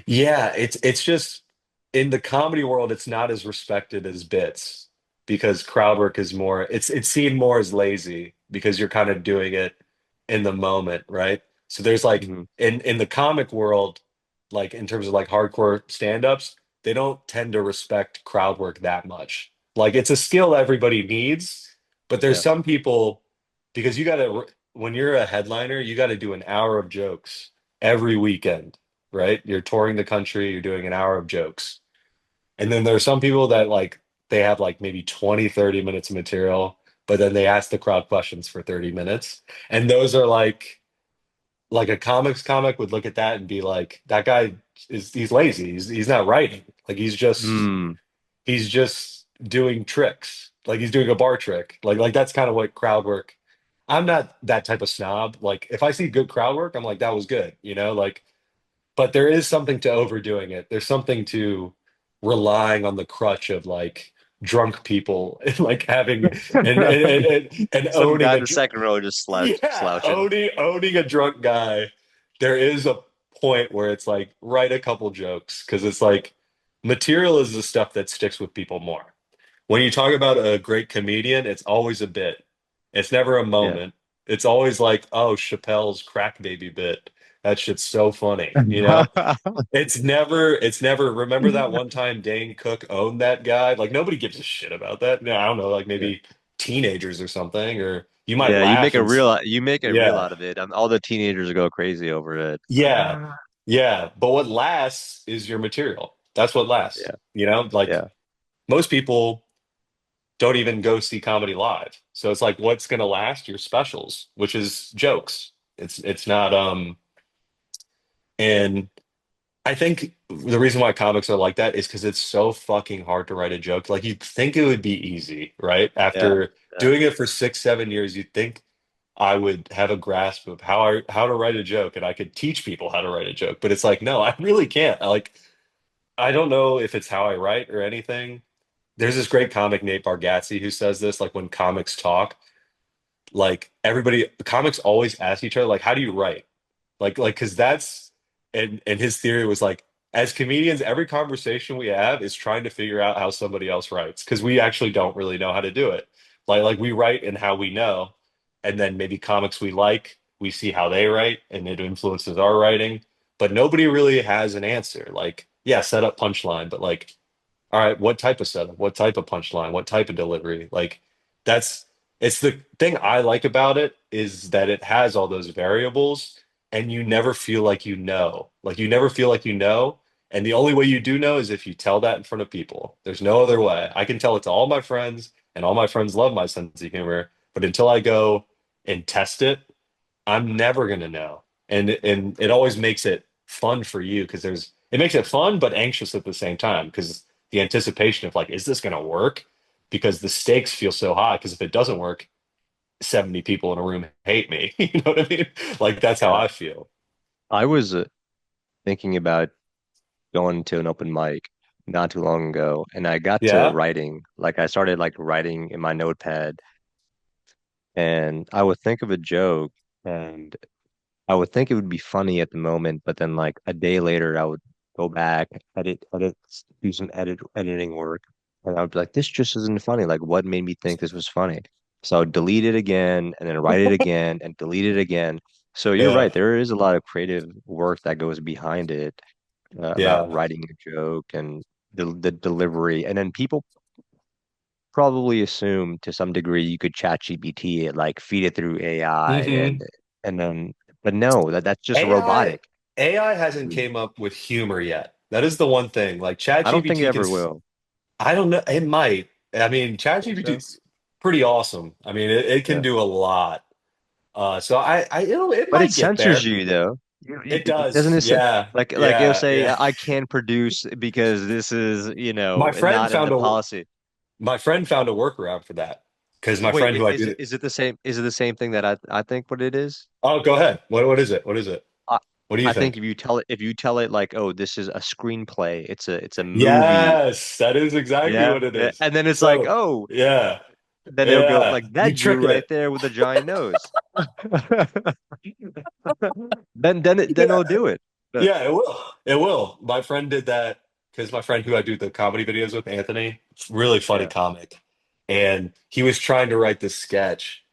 Yeah, it's just in the comedy world, it's not as respected as bits because crowd work is more it's seen more as lazy because you're kind of doing it in the moment, right? So there's like Hmm. in the comic world, like in terms of like hardcore stand-ups, they don't tend to respect crowd work that much. Like it's a skill everybody needs, but there's Yeah. some people because you gotta when you're a headliner, you gotta do an hour of jokes every weekend, right? You're touring the country, you're doing an hour of jokes. And then there are some people that like they have like maybe 20, 30 minutes of material, but then they ask the crowd questions for 30 minutes. And those are like a comics comic would look at that and be like, that guy he's lazy. He's not writing. Like Hmm. he's just doing tricks. Like he's doing a bar trick. Like that's kind of what crowd work. I'm not that type of snob. Like if I see good crowd work, I'm like, that was good, like but there is something to overdoing it. There's something to relying on the crutch of like drunk people and like having and Some owning guy a in the second row just yeah, slouching. owning a drunk guy. There is a point where it's like write a couple jokes because it's like material is the stuff that sticks with people more. When you talk about a great comedian, it's always a bit. It's never a Yeah. moment. It's always like, oh, Chappelle's crack baby bit. That shit's so funny. It's never, remember that one time Dane Cook owned that guy? Like nobody gives a shit about that. No, I don't know, like Yeah. maybe teenagers or something, or you might Yeah, laugh and you make a reel yeah, out of it. All the teenagers go crazy over it. yeah, yeah. But what lasts is your material. That's what lasts. Yeah, Like yeah, most people don't even go see comedy live. So it's like what's gonna last? Your specials, which is jokes. It's not and I think the reason why comics are like that is because it's so fucking hard to write a joke. Like you'd think it would be easy, right? yeah, After yeah. doing it for 6, 7 years, you'd think I would have a grasp of how to write a joke and I could teach people how to write a joke. But it's like, no, I really can't. I don't know if it's how I write or anything. There's this great comic, Nate Bargatze, who says this, like when comics talk, like everybody, comics always ask each other, like, how do you write? Because that's and his theory was like, as comedians, every conversation we have is trying to figure out how somebody else writes because we actually don't really know how to do it. Like we write in how we know, and then maybe comics we like, we see how they write, and it influences our writing. But nobody really has an answer. Like, yeah, set up punchline, but like, all right, what type of setup? What type of punchline? What type of delivery? Like, that's It's the thing I like about it is that it has all those variables and you never feel like you know. Like you never feel like you know. And the only way you do know is if you tell that in front of people. There's no other way. I can tell it to all my friends, and all my friends love my sense of humor. But until I go and test it, I'm never gonna know. And it always makes it fun for you because it makes it fun but anxious at the same time because the anticipation of like, is this gonna work? Because the stakes feel so high. Because if it doesn't work, 70 people in a room hate me. You know what I mean? Like that's how Yeah. I feel. I was thinking about going to an open mic not too long ago, and I got to Yeah. writing. Like I started like writing in my notepad, and I would think of a joke, and I would think it would be funny at the moment, but then like a day later, I would go back, do some editing work, and I would be like, this just isn't funny. Like, what made me think this was funny? So I would delete it again, and then write it again, and delete it again. So you're Yeah. right. There is a lot of creative work that goes behind it, about Yeah. writing a joke and the delivery. And then people probably assume to some degree you could chat GPT it, like feed it through AI hmm and then but no, that's just AI robotic. AI hasn't Mm. came up with humor yet. That is the one thing. Like I don't think it ChatGPT ever will. I don't know, it might. I mean, Think so? ChatGPT's pretty awesome. I mean, it can Yeah. do a lot. So it But it might get censors there. you though. It Doesn't does. it say Yeah. like it'll Yeah. say Yeah. I can't produce because this is, My friend not in the found a policy. my friend found a workaround for that because my Wait, friend who I do. is it the same? Is it the same thing that I think what it is? Oh, go ahead. What is it? What is it? I What do you I think think? if you tell it like, oh, this is a screenplay, it's a movie, Yes, that is exactly yeah, what it yeah, is. and then it's like, So, oh, yeah, then it'll go yeah, like you that Jew tricking right it. there with a giant nose. Then Yeah, it'll do it. But yeah, it will. It will. My friend did that because my friend who I do the comedy videos with, Anthony, really funny yeah. comic, and he was trying to write this sketch.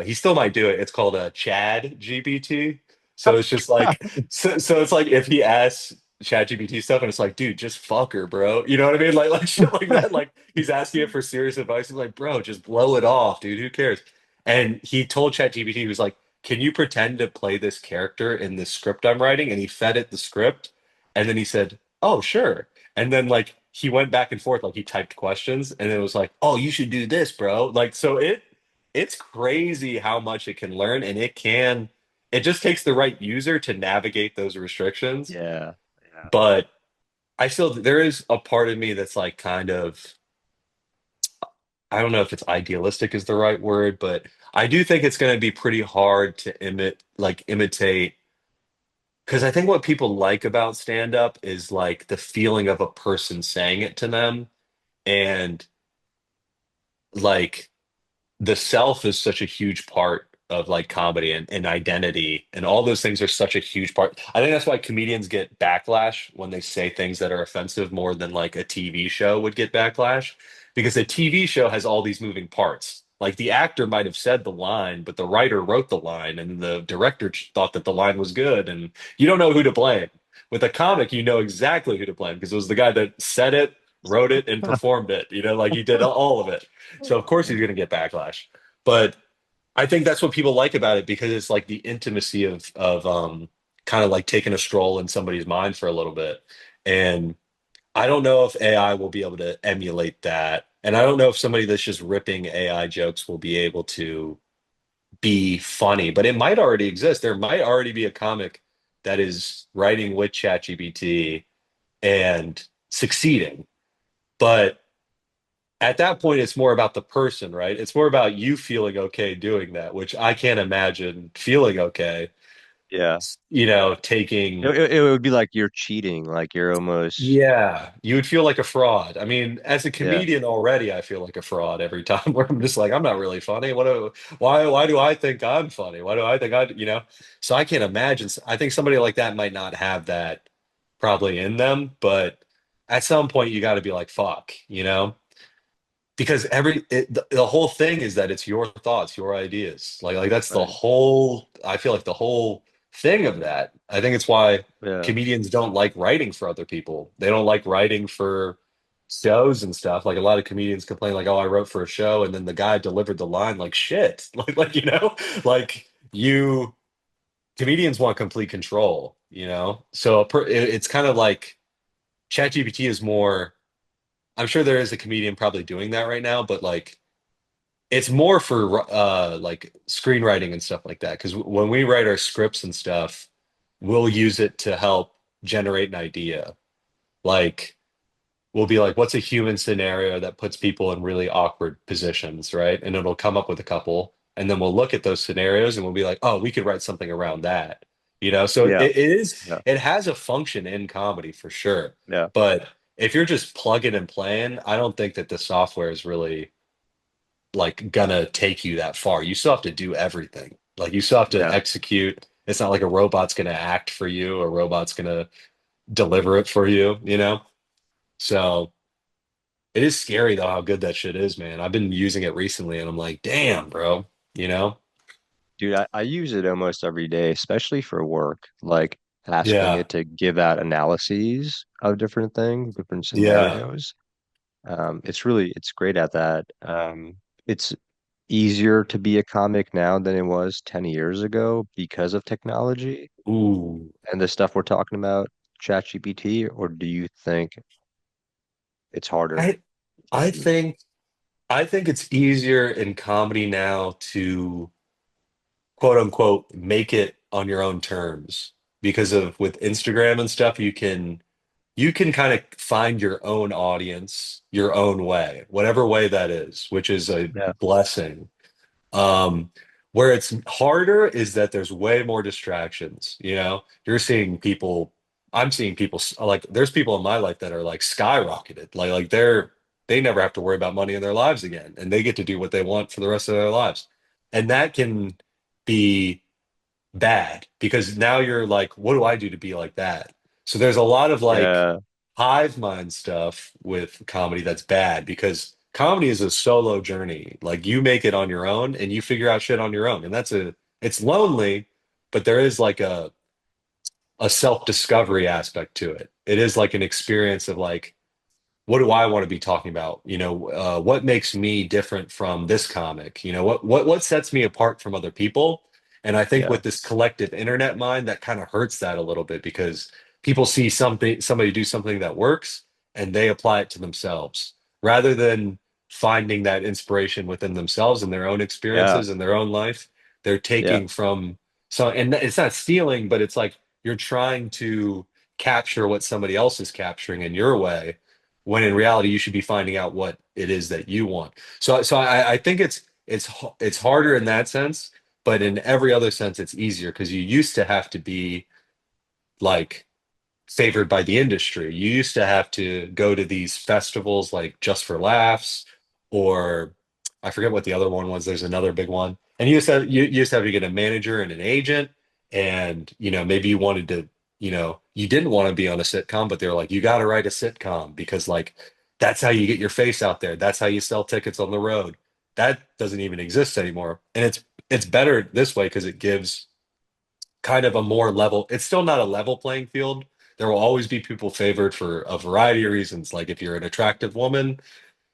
He still might do it. It's called a Chad GPT. So it's just like, so it's like if he asks Chad GPT stuff, and it's like, dude, just fuck her, bro. You know what I mean? Like shit like that. Like he's asking it for serious advice. He's like, bro, just blow it off, dude. Who cares? And he told Chat GPT, he was like, can you pretend to play this character in this script I'm writing? And he fed it the script. And then he said, oh, sure. And then like he went back and forth, like he typed questions and it was like, oh, you should do this, bro. Like, so it's crazy how much it can learn and it just takes the right user to navigate those restrictions. Yeah. Yeah. But there is a part of me that's like kind of, I don't know if it's idealistic is the right word, but I do think it's going to be pretty hard to imitate. Because I think what people like about stand up is like the feeling of a person saying it to them. And like the self is such a huge part of like comedy and identity. And all those things are such a huge part. I think that's why comedians get backlash when they say things that are offensive more than like a TV show would get backlash. Because a TV show has all these moving parts. Like the actor might have said the line, but the writer wrote the line and the director thought that the line was good. And you don't know who to blame. With a comic, you know exactly who to blame because it was the guy that said it, wrote it, and performed it. You know, like he did all of it. So of course he's going to get backlash. But I think that's what people like about it because it's like the intimacy of kind of like taking a stroll in somebody's mind for a little bit. And I don't know if AI will be able to emulate that. And I don't know if somebody that's just ripping AI jokes will be able to be funny, but it might already exist. There might already be a comic that is writing with ChatGPT and succeeding. But at that point, it's more about the person, right? It's more about you feeling okay doing that, which I can't imagine feeling okay, Yeah. taking. It would be like you're cheating, like you're almost, Yeah, you would feel like a fraud. I mean, as a yeah, comedian already, I feel like a fraud every time where I'm just like, I'm not really funny. Why do I think I'm funny? Why do I think So I can't imagine. I think somebody like that might not have that probably in them, but at some point you got to be like, fuck, because the whole thing is that it's your thoughts, your ideas. Like that's the right. whole. I feel like the whole thing of that. I think it's why Yeah. comedians don't like writing for other people. They don't like writing for. shows and stuff. Like a lot of comedians complain, like, "Oh, I wrote for a show, and then the guy delivered the line like shit." Like you comedians want complete control. So it's kind of like ChatGPT is more. I'm sure there is a comedian probably doing that right now, but like it's more for like screenwriting and stuff like that. Because when we write our scripts and stuff, we'll use it to help generate an idea. Like we'll be like, what's a human scenario that puts people in really awkward positions, right? And it'll come up with a couple, and then we'll look at those scenarios and we'll be like, oh, we could write something around that. So Yeah, it yeah, it has a function in comedy for sure. yeah, But if you're just plugging and playing, I don't think that the software is really like gonna take you that far. You still have to do everything. Like you still have to yeah. execute. It's not like a robot's gonna act for you, a robot's gonna deliver it for you. So it is scary though how good that shit is, man. I've been using it recently and I'm like, damn, bro. You know? Dude, I use it almost every day, especially for work, like asking Yeah. it to give out analyses of different things, different Yeah. scenarios. It's great at that. It's easier to be a comic now than it was 10 years ago because of technology Ooh. and the stuff we're talking about, ChatGPT, or do you think it's harder I to I use? think I think it's easier in comedy now to quote unquote make it on your own terms because of with Instagram and stuff you can kind of find your own audience your own way, whatever way that is, which is a Yeah, blessing. Um, where it's harder is that there's way more distractions. You're seeing people, I'm seeing people like there's people in my life that are like skyrocketed. Like they never have to worry about money in their lives again, and they get to do what they want for the rest of their lives. And that can be bad because now you're like, what do I do to be like that? So there's a lot of like yeah, hive mind stuff with comedy that's bad because comedy is a solo journey. Like you make it on your own and you figure out shit on your own. And it's lonely, but there is like a self-discovery aspect to it. It is like an experience of like, what do I want to be talking about? What makes me different from this comic? What sets me apart from other people? And I think yeah, with this collective internet mind, that kind of hurts that a little bit because people see somebody do something that works and they apply it to themselves rather than finding that inspiration within themselves and their own yeah, experiences and their own life. They're yeah, taking from and it's not stealing, but it's like you're trying to capture what somebody else is capturing in your way when in reality you should be finding out what it is that you want. So I think it's harder in that sense, but in every other sense it's easier because you used to have to be like favored by the industry. You used to have to go to these festivals like Just for Laughs, or I forget what the other one was. There's another big one. And you used to have to get a manager and an agent. And maybe you wanted to, you didn't want to be on a sitcom, but they were like, you got to write a sitcom because like that's how you get your face out there. That's how you sell tickets on the road. That doesn't even exist anymore. And it's better this way because it gives kind of a more level. It's still not a level playing field. There will always be people favored for a variety of reasons. Like if you're an attractive woman,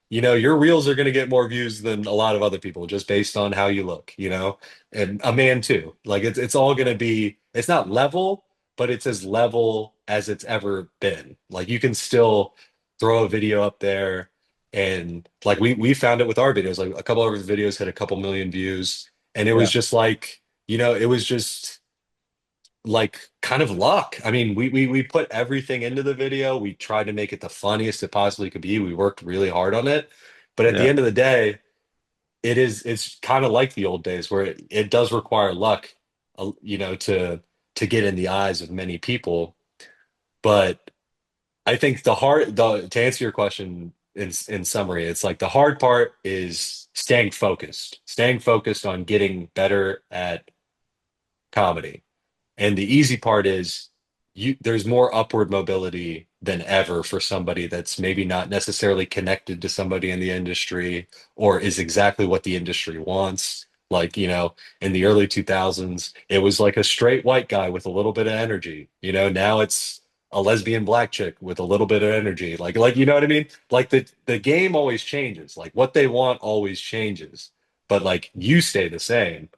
your reels are going to get more views than a lot of other people just based on how you look. And a man too. Like it's all going to be, it's not level, but it's as level as it's ever been. Like you can still throw a video up there and like we found it with our videos. Like a couple of our videos had a couple million views and it was yeah, just like, it was just like kind of luck. I mean, we put everything into the video. We tried to make it the funniest it possibly could be. We worked really hard on it. But at the yeah, end of the day, it's kind of like the old days where it does require luck, to get in the eyes of many people. But I think to answer your question in summary, it's like the hard part is staying focused on getting better at comedy. And the easy part is there's more upward mobility than ever for somebody that's maybe not necessarily connected to somebody in the industry or is exactly what the industry wants. Like, in the early 2000s, it was like a straight white guy with a little bit of energy. Now it's a lesbian black chick with a little bit of energy. Like you know what I mean? Like the game always changes. Like what they want always changes. But like you stay the same.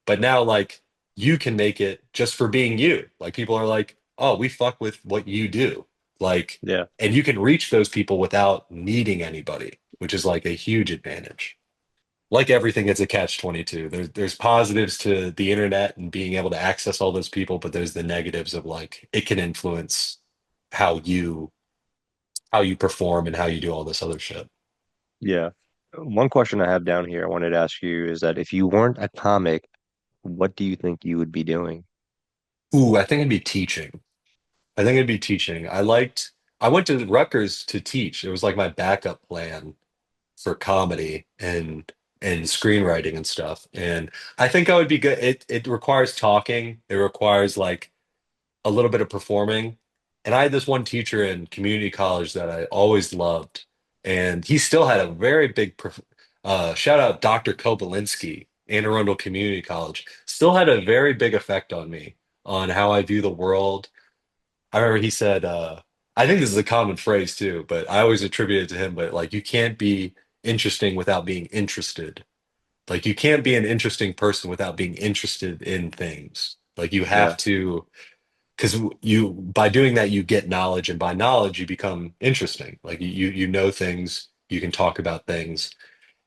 But now like you can make it just for being you. Like people are like, "Oh, we fuck with what you do." Like Yeah. and you can reach those people without needing anybody, which is like a huge advantage. Like everything, it's a catch 22. There's positives to the internet and being able to access all those people, but there's the negatives of like it can influence how you perform and how you do all this other shit. Yeah. One question I have down here I wanted to ask you is that if you weren't a comic, what do you think you would be doing? Ooh, I think it'd be teaching. I think it'd be teaching. I went to Rutgers to teach. It was like my backup plan for comedy and screenwriting and stuff. And I think I would be good. It requires talking. It requires like a little bit of performing. And I had this one teacher in community college that I always loved. And he still had a very big shout out Dr. Kobalinski, Anne Arundel Community College, still had a very big effect on me on how I view the world. I remember he said, I think this is a common phrase too, but I always attribute it to him, but like you can't be interesting without being interested. Like you can't be an interesting person without being interested in things. Like you Yeah. have to because you by doing that you get knowledge and by knowledge you become interesting like you know things you can talk about things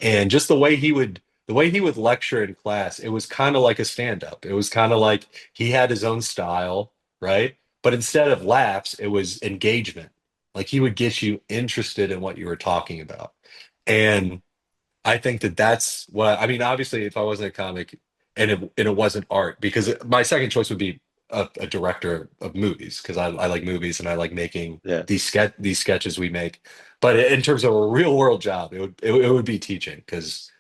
and just the way he would lecture in class it was kind of like a stand-up it was kind of like he had his own style right but instead of laughs it was engagement like he would get you interested in what you were talking about and I think that that's what I mean. Obviously, if I wasn't a comic and it wasn't art, because my second choice would be a director of movies because I like movies and I like making Yeah. these sketches we make. But in terms of a real world job, it would be teaching because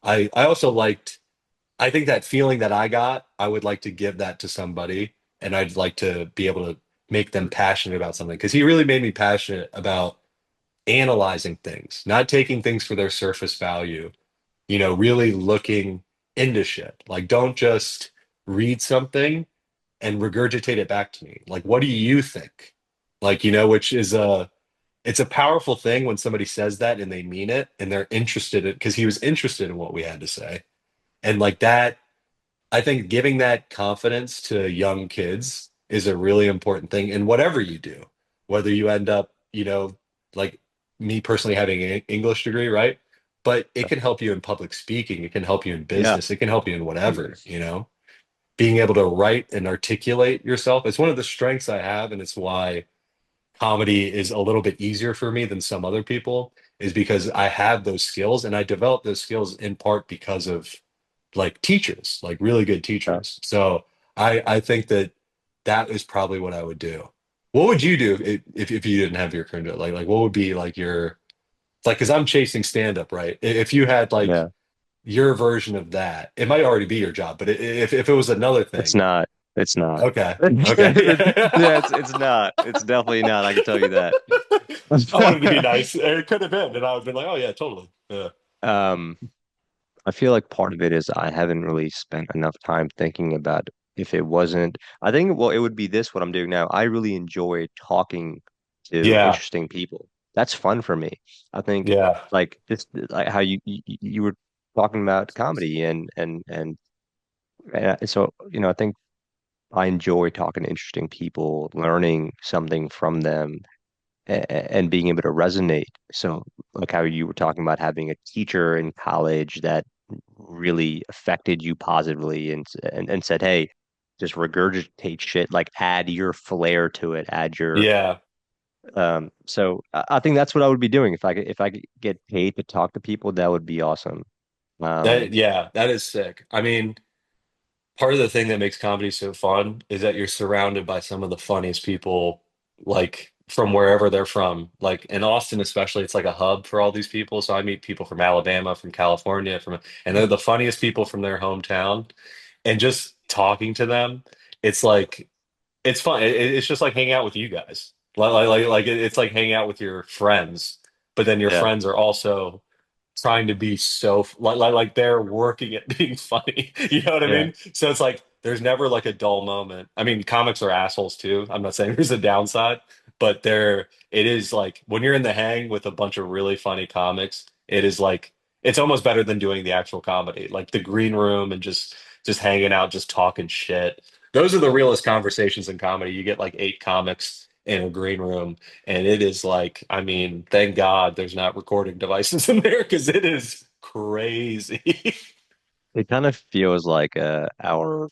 I also liked I think that feeling that I got, I would like to give that to somebody, and I'd like to be able to make them passionate about something because he really made me passionate about analyzing things, not taking things for their surface value, really looking into shit. Like, don't just read something and regurgitate it back to me. Like, what do you think? Like, which is it's a powerful thing when somebody says that and they mean it and they're interested in, because he was interested in what we had to say. And like that, I think giving that confidence to young kids is a really important thing in whatever you do, whether you end up, like me personally having an English degree, right? But it can help you in public speaking, it can help you in Yeah. business, it can help you in whatever, being able to write and articulate yourself. It's one of the strengths I have, and it's why comedy is a little bit easier for me than some other people, is because I have those skills and I developed those skills in part because of like teachers, like really good Yeah. teachers. So I think that is probably what I would do. What would you do if you didn't have your current job? Like what would be like your like because I'm chasing stand up, right? If you had like Yeah. your version of that, it might already be your job, but if it was another It's thing, not. It's not. okay, okay, Yeah, yeah. it's not. It's definitely not. I can tell you that. I wanted to be nice. It could have been, and I would have been like, oh yeah, totally. Yeah. Um, I feel like part of it is I haven't really spent enough time thinking about if it wasn't. I think, well, it would be this, what I'm doing now. I really enjoy talking to Yeah. interesting people. That's fun for me. I think Yeah. like just like how you were talking about comedy and so I think I enjoy talking to interesting people, learning something from them and being able to resonate. So, like how you were talking about having a teacher in college that really affected you positively and said, "Hey, just regurgitate shit, like add your flair to it, add your." Yeah. So I think that's what I would be doing if I could get paid to talk to people. That would be awesome. That Um, yeah, that is sick. I mean, part of the thing that makes comedy so fun is that you're surrounded by some of the funniest people, like from wherever they're from. Like in Austin, especially, it's like a hub for all these people. So I meet people from Alabama, from California, and they're the funniest people from their hometown. And just talking to them, it's like it's fun. It's just like hanging out with you guys. It's like hanging out with your friends, but then your yeah, friends are also trying to be so like they're working at being funny. You know what I yeah, mean? So it's like there's never like a dull moment. I mean, comics are assholes too. I'm not saying there's a downside, but it is like when you're in the hang with a bunch of really funny comics, it is like it's almost better than doing the actual comedy. Like the green room and just hanging out, just talking shit. Those are the realest conversations in comedy. You get like eight comics in a green room, and it is like, I mean, thank God there's not recording devices in there because it is crazy. It kind of feels like our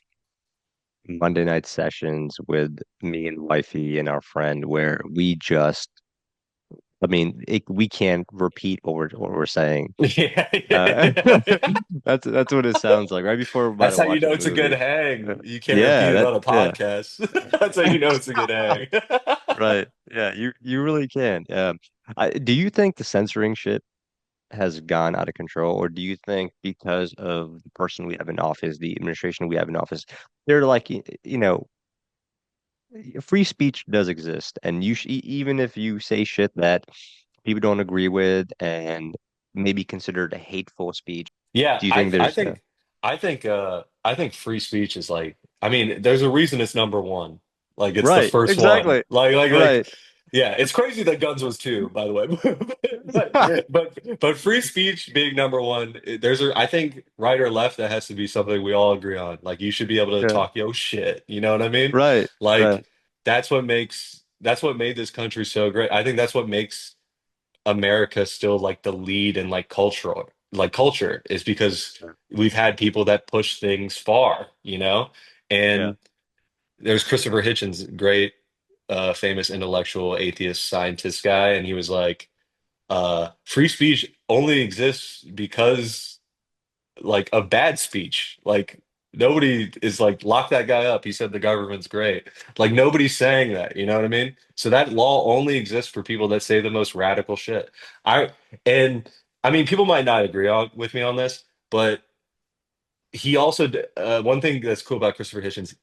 Monday night sessions with me and wifey and our friend where we just, I mean, we can't repeat what we're saying. Yeah, Uh, yeah, yeah. that's what it sounds like. Right before we're about That's to how you watch a know it's a good movie. hang. You can't Yeah, repeat it that on a yeah. podcast. That's how you know it's a good hang. Right. Yeah, you really can. Do you think the censoring shit has gone out of control, or do you think because of the person we have in office, the administration we have in office, they're like, you know, free speech does exist, and even if you say shit that people don't agree with and maybe considered a hateful speech, Yeah, do you think there's I think free speech is like, I mean, there's a reason it's number one. Like it's the right, first one. exactly, Like right, yeah, it's crazy that guns was two, by the way. But free speech being number one, I think right or left, that has to be something we all agree on. Like you should be able to yeah, talk your shit. You know what I mean? right, right, Like that's what made this country so great. I think that's what makes America still like the lead in like culture is because we've had people that push things far, you know? yeah. And there's Christopher Hitchens, great famous intellectual atheist scientist guy, and he was like, free speech only exists because like a bad speech. Like nobody is like lock that guy up. He said the government's great. Like nobody's saying that, you know what I mean? So that law only exists for people that say the most radical shit. I and I mean people might not with me on this, but he also one thing that's cool about Christopher Hitchens,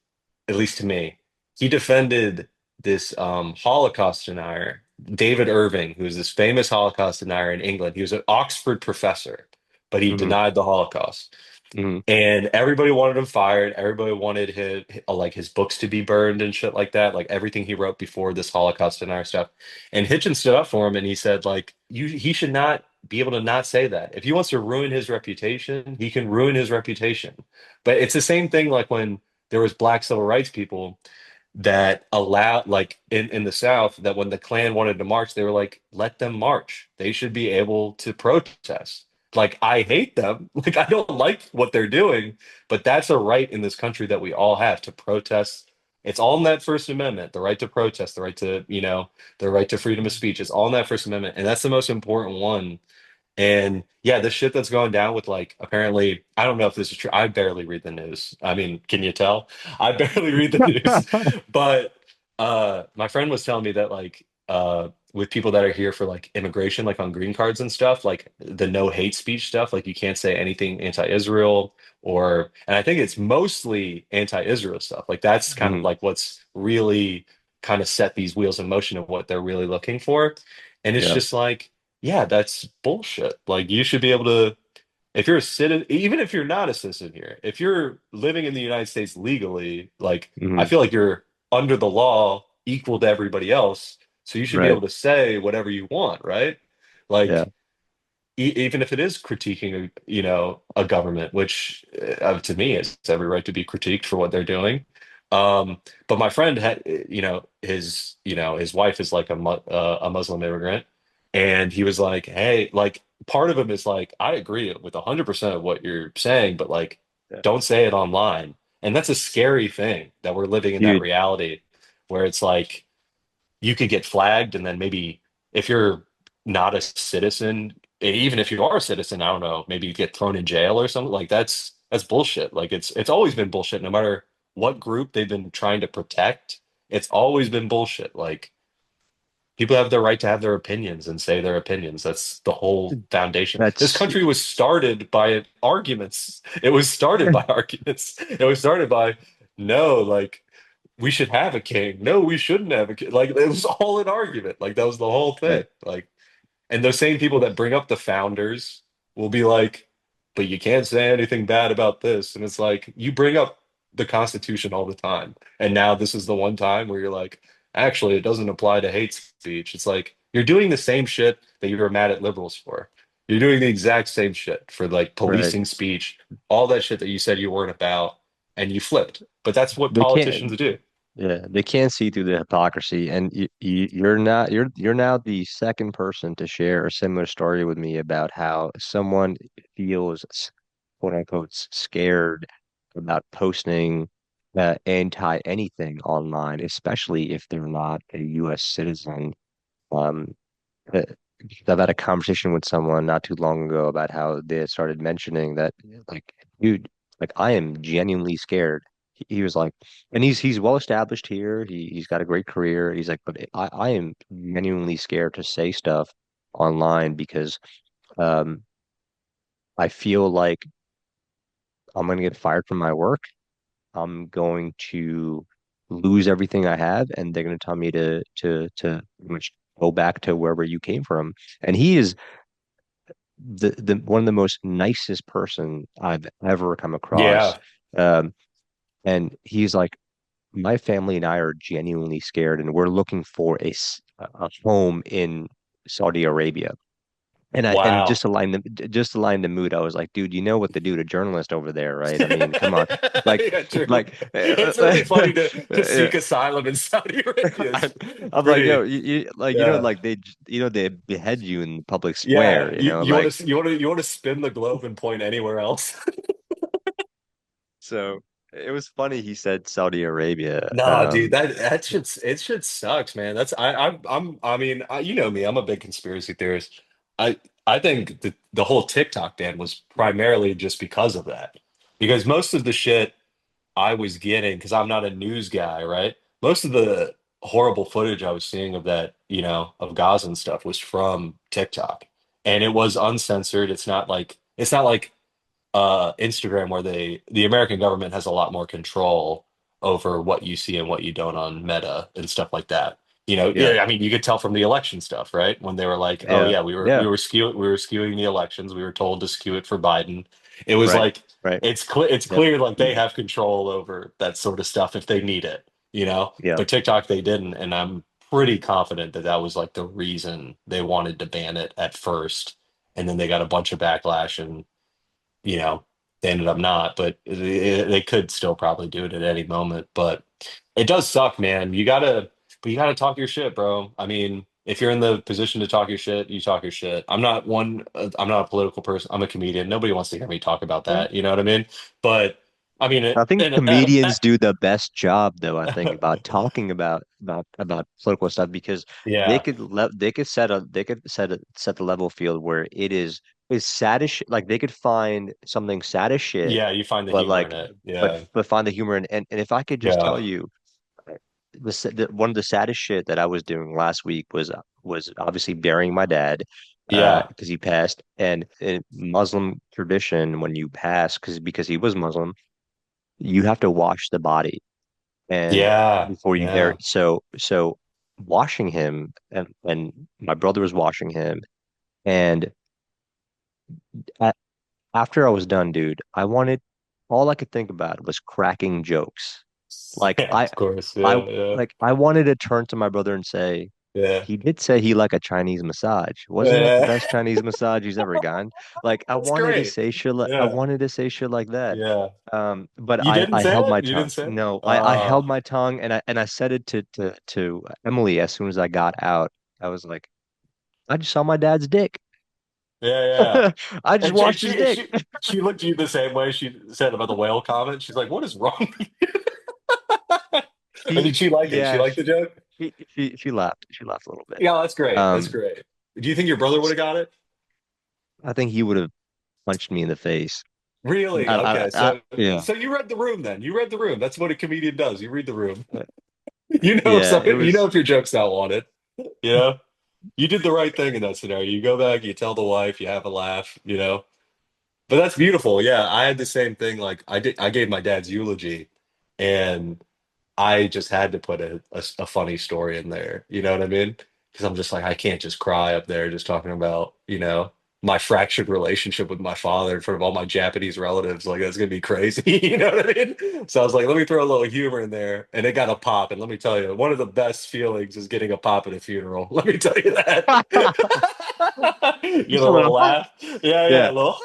at least to me, he defended this Holocaust denier, David Irving, who was this famous Holocaust denier in England. He was an Oxford professor, but he Hmm. denied the Holocaust. Hmm. And everybody wanted him fired. Everybody wanted like his books to be burned and shit like that, like everything he wrote before this Holocaust denier stuff. And Hitchens stood up for him and he said, like, he should not be able to not say that. If he wants to ruin his reputation, he can ruin his reputation. But it's the same thing like when there was black civil rights people that allowed like in the South that when the Klan wanted to march, they were like, let them march. They should be able to protest. Like I hate them. Like I don't like what they're doing, but that's a right in this country that we all have to protest. It's all in that First Amendment, the right to protest, the right to, the right to freedom of speech. It's all in that First Amendment. And that's the most important one and yeah, the shit that's going down with like apparently, I don't know if this is true. I barely read the news. I mean, can you tell? I barely read the news. But my friend was telling me that like with people that are here for like immigration, like on green cards and stuff, like the no hate speech stuff, like you can't say anything anti-Israel and I think it's mostly anti-Israel stuff. Like that's kind of Hmm. like what's really kind of set these wheels in motion of what they're really looking for. And it's Yeah. just like yeah, that's bullshit. Like you should be able to, if you're a citizen, even if you're not a citizen here, if you're living in the United States legally, like I Hmm. feel like you're under the law equal to everybody else. So you should be Right. able to say whatever you want, right? Yeah. Like even if it is critiquing, a government, which to me is every right to be critiqued for what they're doing. But my friend had, his wife is like a Muslim immigrant, and he was like, "Hey, like part of him is like, I agree with 100% of what you're saying, but like, Yeah. don't say it online." And that's a scary thing that we're living in that Dude, reality where it's like you could get flagged and then maybe if you're not a citizen, even if you are a citizen, I don't know, maybe you get thrown in jail or something. Like that's bullshit. Like it's always been bullshit no matter what group they've been trying to protect. It's always been bullshit. Like people have their right to have their opinions and say their opinions. That's the whole foundation. This that's country was started by arguments. It was started by arguments. It was started by no, like we should have a king. No, we shouldn't have a king. Like it was all an argument. Like that was the whole right. thing. Like, and those same people that bring up the founders will be like, but you can't say anything bad about this. And it's like, you bring up the Constitution all the time. And now this is the one time where you're like, actually, it doesn't apply to hate speech. It's like you're doing the same shit that you were mad at liberals for. You're doing the exact same shit for like Right. policing speech, all that shit that you said you weren't about, and you flipped. But that's what They politicians can't. do. Yeah, they can't see through the hypocrisy, and you're not you're now the second person to share a similar story with me about how someone feels quote unquote scared about posting anti anything online, especially if they're not a U.S. citizen. Um, uh, I've had a conversation with someone not too long ago about how they had started mentioning that, like, dude, like I am genuinely scared. He was like, and he's well established here. He's got a great career. He's like, but I am genuinely scared to say stuff online because um I feel like I'm gonna get fired from my work. I'm going to lose everything I have, and they're gonna tell me to pretty much go back to wherever you came from. And he is the one of the most nicest person I've ever come across. Yeah. Um, and he's like, my family and I are genuinely scared, and we're looking for a home in Saudi Arabia. And Wow. just to line the mood, I was like, dude, you know what to do to journalist over there, right? I mean, come on, like Yeah, true. like. It's really funny to seek asylum in Saudi Arabia. I, It's I'm like, yo, pretty, like yeah. like they behead you in the public Yeah, square, you want like. to spin the globe and point anywhere else. So it was funny he said Saudi Arabia. Nah, dude, that shit sucks, man. That's I mean, you know me, I'm a big conspiracy theorist. I think the whole TikTok ban was primarily just because of that. Because most of the shit I was getting, because I'm not a news guy, right? Most of the horrible footage I was seeing of that, of Gaza and stuff was from TikTok. And it was uncensored. It's not like Instagram where the American government has a lot more control over what you see and what you don't on Meta and stuff like that. Yeah, Yeah, I mean, you could tell from the election stuff, right? When they were like, "Oh yeah, yeah, we yeah. were skewing the elections. We were told to skew it for Biden." It was Right, like right. it's Yep. clear like they have control over that sort of stuff if they need it. Yeah. But TikTok they didn't, and I'm pretty confident that that was like the reason they wanted to ban it at first, and then they got a bunch of backlash and you know, they ended up not, but they could still probably do it at any moment. But it does suck, man. But you gotta talk your shit, bro. I mean, if you're in the position to talk your shit, you talk your shit. I'm not a political person. I'm a comedian. Nobody wants to hear me talk about Yeah. that. You know what I mean? But I mean, I think and comedians do the best job, though, I think, about talking about political stuff because yeah, they could set the level field where it is sad as shit. Like they could find something sad as shit, yeah, you find the but humor in like it. Yeah, but find the humor in, and if I could just tell yeah, you one of the saddest shit that I was doing last week was obviously burying my dad yeah, because he passed, and in Muslim tradition when you pass because he was Muslim you have to wash the body and yeah, before you bury yeah, so washing him and my brother was washing him and a after I was done dude I wanted all I could think about was cracking jokes like yeah. Of course. I Yeah, yeah, I wanted to turn to my brother and say yeah. he did say he liked a Chinese massage. Wasn't that the Yeah. best Chinese massage he's ever gotten? Like That's great. I Yeah. wanted to say shit like that. Yeah. But You didn't I say held it? my You tongue. didn't say it? No, I held my tongue and I said it to Emily as soon as I got out. I was like, I just saw my dad's dick. Yeah, yeah. I just And she, watched his she dick. she she looked at you the same way she said about the whale comment. She's like, "What is wrong with you?" And did she like it? She Yeah, liked the joke? she laughed. She laughed a little bit. Yeah, that's great. That's Um, great. Do you think your brother would have got it? I think he would have punched me in the face. Really? Okay. Yeah. So you read the room then. You read the room. That's what a comedian does. You read the room. You know if Yeah, some, it you know was. if your joke's not wanted. You know? You did the right thing in that scenario. You go back, you tell the wife, you have a laugh. But that's beautiful. Yeah, I had the same thing. Like I gave my dad's eulogy, and I just had to put a funny story in there. You know what I mean? Because I'm just like I can't just cry up there just talking about. my fractured relationship with my father in front of all my Japanese relatives. Like that's gonna be crazy. You know what I mean? So I was like, let me throw a little humor in there, and it got a pop. And let me tell you, one of the best feelings is getting a pop at a funeral. Let me tell you that. You get Just a a little little, laugh. Yeah, yeah, a yeah. little.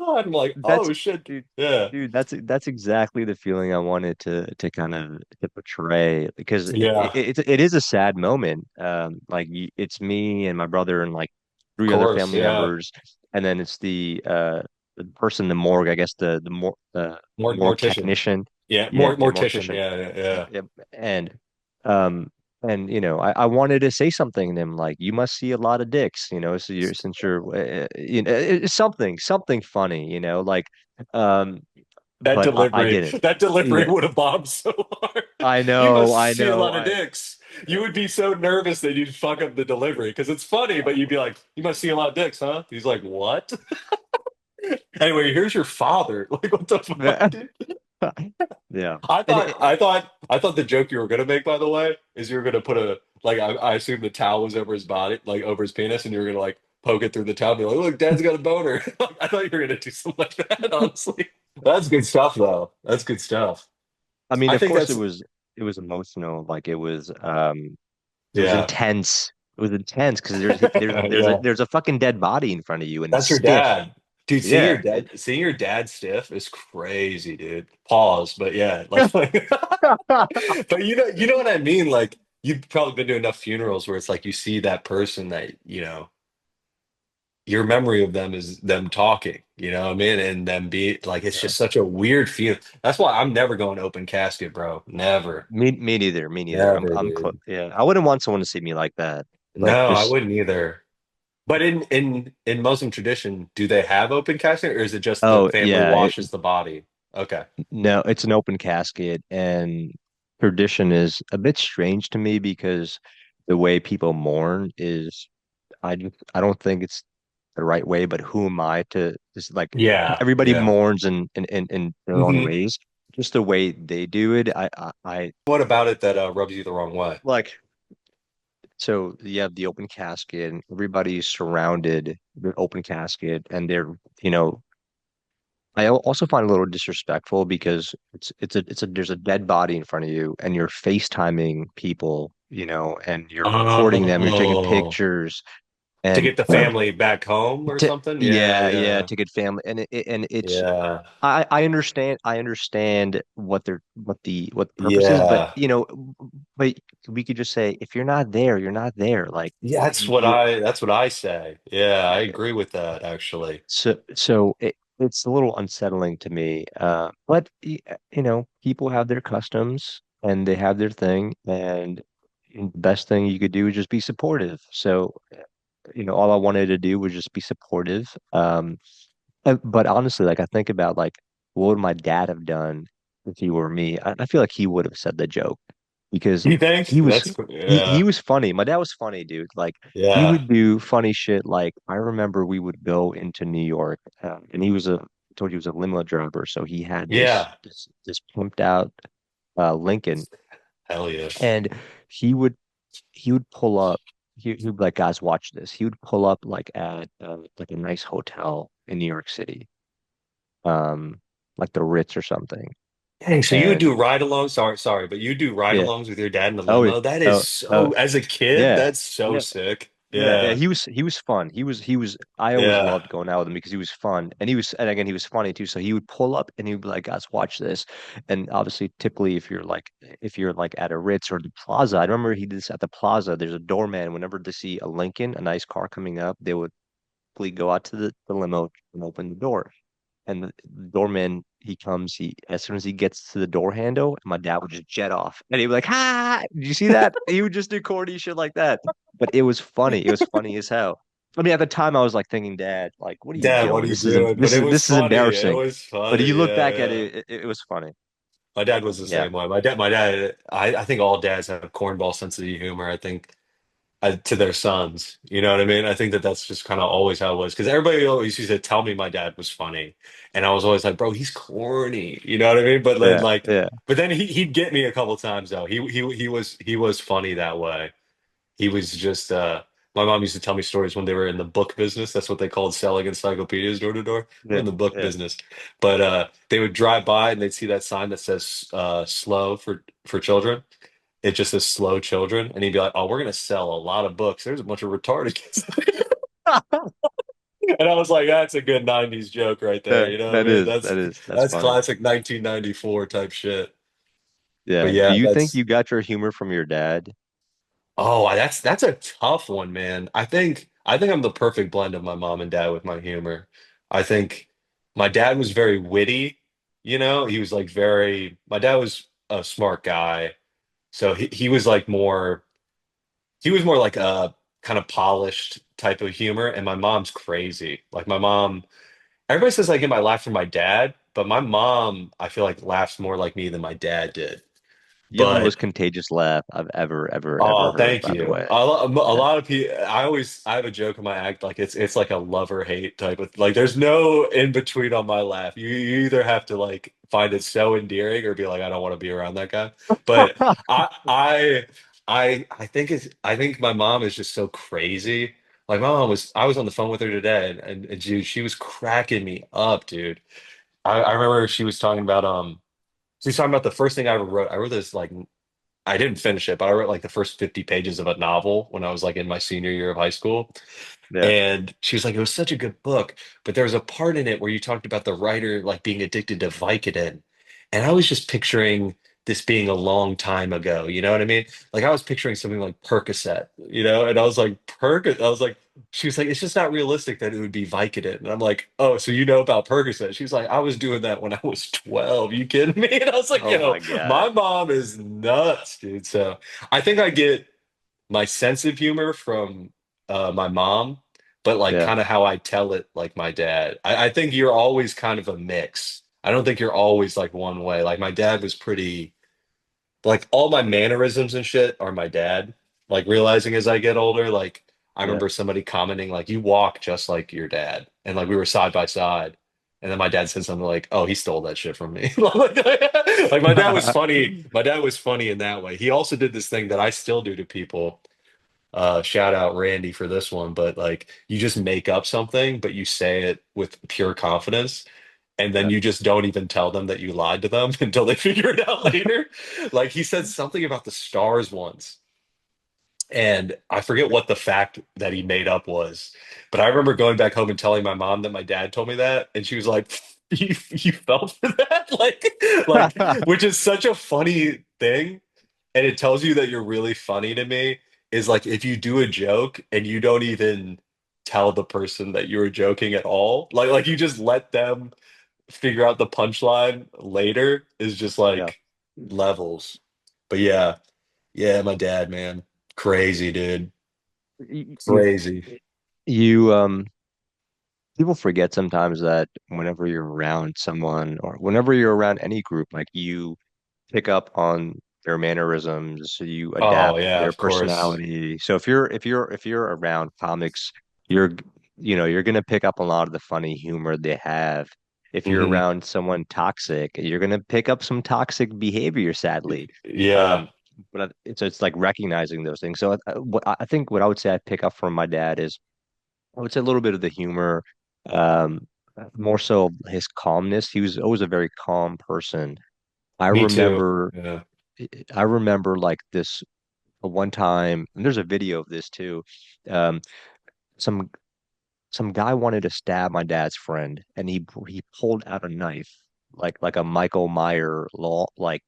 I'm like, That's oh shit. dude, Yeah, that's exactly the feeling I wanted to kind of to portray because yeah, of it is a sad moment. Like it's me and my brother and like three other course. family Yeah, members, and then it's the person in the morgue, I guess the morgue mortician. technician, Yeah, yeah, mortician. mortician, Yeah, yeah, yeah. yeah, and um. And I wanted to say something to him like you must see a lot of dicks, so since you're it's something funny, like um That but I delivery, didn't. that delivery Yeah, would have bombed so hard. You must I see a know. lot of dicks. You would be so nervous that you'd fuck up the delivery because it's funny, but you'd be like, "You must see a lot of dicks, huh?" He's like, "What?" Anyway, here's your father. Like, what the fuck, dude? Yeah. I And thought, I thought, I thought the joke you were gonna make, by the way, is you were gonna put a like. I assume the towel was over his body, like over his penis, and you were gonna like poke it through the towel, and be like, "Look, Dad's got a boner." I thought you were gonna do something like that. Honestly, that's good stuff, though. That's good stuff. I mean, I of think course that's it was emotional, like it was yeah, intense. It was intense because yeah. there's a fucking dead body in front of you and he's That's your stiff. dad, dude. Yeah. Seeing your dad stiff is crazy, dude. Pause, but yeah, like but you know what I mean. Like you've probably been to enough funerals where it's like you see that person that your memory of them is them talking. You know what I mean, and them be like it's Yeah. just such a weird feeling. That's why I'm never going open casket, bro. Never, Me neither. Me neither. never, I'm close. dude. Yeah. I wouldn't want someone to see me like that. Like No, I just wouldn't either. But in Muslim tradition, do they have open casket, or is it just the oh family yeah. washes the body? Okay. No, it's an open casket, and tradition is a bit strange to me because the way people mourn is I don't think it's the right way, but who am I to just like Yeah, everybody yeah. mourns in their own Hmm. ways. Just the way they do it, I What about it that rubs you the wrong way? like so you have the open casket and everybody's surrounded the open casket and they're you know also find it a little disrespectful because it's a there's a dead body in front of you and you're FaceTiming people, and you're recording them, you're taking Oh, pictures to and get the family back home or something? Yeah, yeah, yeah, to get family and it's yeah, I understand what the purpose is, but yeah. but we could just say if you're not there, you're not there. Like Yeah, you that's what I say. Yeah, I agree with that actually. so it's a little unsettling to me. But people have their customs and they have their thing, and the best thing you could do is just be supportive. So, all I wanted to do was just be supportive. But honestly, like I think about like what would my dad have done if he were me? I feel like he would have said the joke because You think? he was That's he yeah, was funny. My dad was funny, dude. Like he yeah, would do funny shit. Like I remember we would go into New York, and I told you he was a limo driver, so he had this yeah. this this pimped out Lincoln, Hell yeah. and he would he would pull up. He'd be like, guys, watch this. He would pull up like at like a nice hotel in New York City, um, like the Ritz or something. Dang, so you would And do ride-alongs? Sorry, but you do yeah, ride-alongs with your dad in the oh, limo? That is oh, oh, so, as a kid, yeah, that's so yeah, sick. yeah. Yeah, He was fun. He was. I always yeah. loved going out with him because he was fun, and and again, he was funny too. So he would pull up and he'd be like, "Guys, watch this." And obviously, typically, if you're like at a Ritz or the Plaza, I remember he did this at the Plaza. There's a doorman. Whenever they see a Lincoln, a nice car coming up, they would quickly go out to the limo and open the door. And the doorman, he comes, as soon as he gets to the door handle, my dad would just jet off. And he'd be like, "Ha! Did you see that?" He would just do corny shit like that. But it was funny. It was funny as hell. I mean, at the time I was like thinking, Dad, like, what are you Dad, what are doing? you doing? But it was This is funny. It embarrassing. was But you funny. look Yeah, back at yeah. it, it was funny. My dad was the Yeah. same way. My dad, I think all dads have cornball sense of humor. I think to their sons. You know what I mean? I think that that's just kind of always how it was. Because everybody always used to tell me my dad was funny, and I was always like, "Bro, he's corny." You know what I mean? But then Yeah. like, Yeah. but then he'd get me a couple times though. He was funny that way. He was just My mom used to tell me stories when they were in the book business. That's what they called selling encyclopedias door to door. We're Yeah, in the book yeah. business. But they would drive by and they'd see that sign that says slow for children. It just says slow children. And he'd be like, "Oh, we're gonna sell a lot of books. There's a bunch of retarded kids." And I was like, that's a good 90s joke right there. Yeah, You know what I that mean? is that's That's funny. classic 1994 type shit. But Yeah. Do yeah, you think that's you got your humor from your dad? oh, that's a tough one, man. I think I'm the perfect blend of my mom and dad with my humor. I think my dad was very witty, you know, he was like very my dad was a smart guy. So he was like more he was more like a kind of polished type of humor, and my mom's crazy. Like my mom, everybody says I get my laugh from my dad, but my mom, I feel like laughs more like me than my dad did. You have the But most contagious laugh I've ever oh, heard, thank by the you. way. A Yeah. lot of people, I have a joke in my act, like it's like a love or hate type of like. There's no in between on my laugh. You either have to like find it so endearing or be like, I don't want to be around that guy. But I I I think my mom is just so crazy. Like my mom was, I was on the phone with her today, and dude, she was cracking me up, dude. I remember she was talking about she was talking about the first thing I ever wrote. I wrote this like I didn't finish it, but I wrote like the first 50 pages of a novel when I was like in my senior year of high school. Yeah. And she was like, it was such a good book, but there was a part in it where you talked about the writer like being addicted to Vicodin. And I was just picturing this being a long time ago. You know what I mean? Like I was picturing something like Percocet, you know? And I was like, I was like, she was like, it's just not realistic that it would be Vicodin. And I'm like, oh, so you know about Percocet? She's like, I was doing that when I was 12. You kidding me? And I was like, Oh yo, my God. my mom is nuts, dude. So I think I get my sense of humor from my mom, but like Yeah. kind of how I tell it, like my dad. I think you're always kind of a mix. I don't think you're always like one way. Like my dad was pretty, like all my mannerisms and shit are my dad. Like realizing as I get older, like I Yeah. remember somebody commenting, like, you walk just like your dad. And like we were side by side. And then my dad said something like, "Oh, he stole that shit from me." Like my dad was funny. My dad was funny in that way. He also did this thing that I still do to people. Shout out Randy for this one, but like you just make up something, but you say it with pure confidence, and then Yeah. you just don't even tell them that you lied to them until they figure it out later. Like he said something about the stars once, and I forget what the fact that he made up was, but I remember going back home and telling my mom that my dad told me that, and she was like, you fell for that?" Which is such a funny thing, and it tells you that you're really funny to me, is like if you do a joke and you don't even tell the person that you were joking at all, like you just let them figure out the punchline later, is just Yeah. like levels. But yeah, yeah, my dad, man, crazy dude, You, crazy. you people forget sometimes that whenever you're around someone or whenever you're around any group, like you pick up on their mannerisms, so you Oh adapt yeah, their of course. personality. So if you're around comics, you're you're gonna pick up a lot of the funny humor they have. If you're Hmm. around someone toxic, you're gonna pick up some toxic behavior, sadly. Yeah, Um, it's like recognizing those things. So I think what I would say I pick up from my dad is I would say a little bit of the humor, um, more so his calmness. He was always a very calm person. I me too. remember Yeah, I remember like this one time, and there's a video of this too. Um, some some guy wanted to stab my dad's friend, and he pulled out a knife, like a Michael Meyer law, like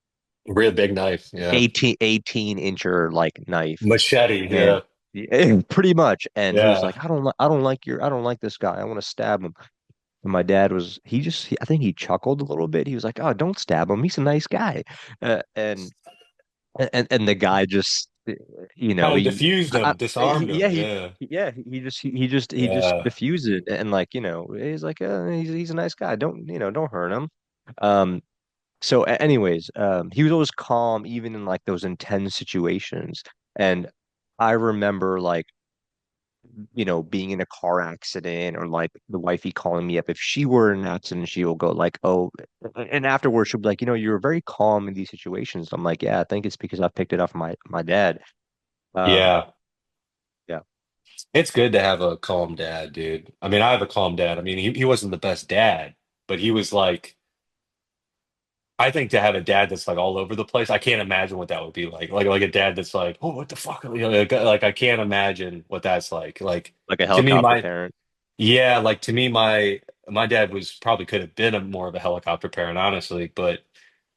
real big knife. Yeah, 18 incher like knife, machete. and Yeah, pretty much. And he was yeah. like, I don't like this guy. I want to stab him. And my dad was, I think he chuckled a little bit. He was like, "Oh, don't stab him. He's a nice guy." And and the guy just Kind of diffused him, disarmed he, him. yeah Yeah, he just yeah, diffused it, and like he's like he's a nice guy, don't don't hurt him. um so anyways, he was always calm even in like those intense situations. And I remember like being in a car accident, or like the wifey calling me up. If she were in an accident, she will go like, "Oh," and afterwards she'll be like, "You're very calm in these situations." I'm like, "Yeah, I think it's because I picked it up from my dad." Um, yeah. yeah. It's good to have a calm dad, dude. I mean, I have a calm dad. I mean, he wasn't the best dad, but he was like, I think to have a dad that's like all over the place, I can't imagine what that would be like. Like a dad that's like, oh, what the fuck? You know, like I can't imagine what that's like. Like Like a to me, helicopter parent. yeah, like to me, my dad was probably could have been a more of a helicopter parent, honestly, but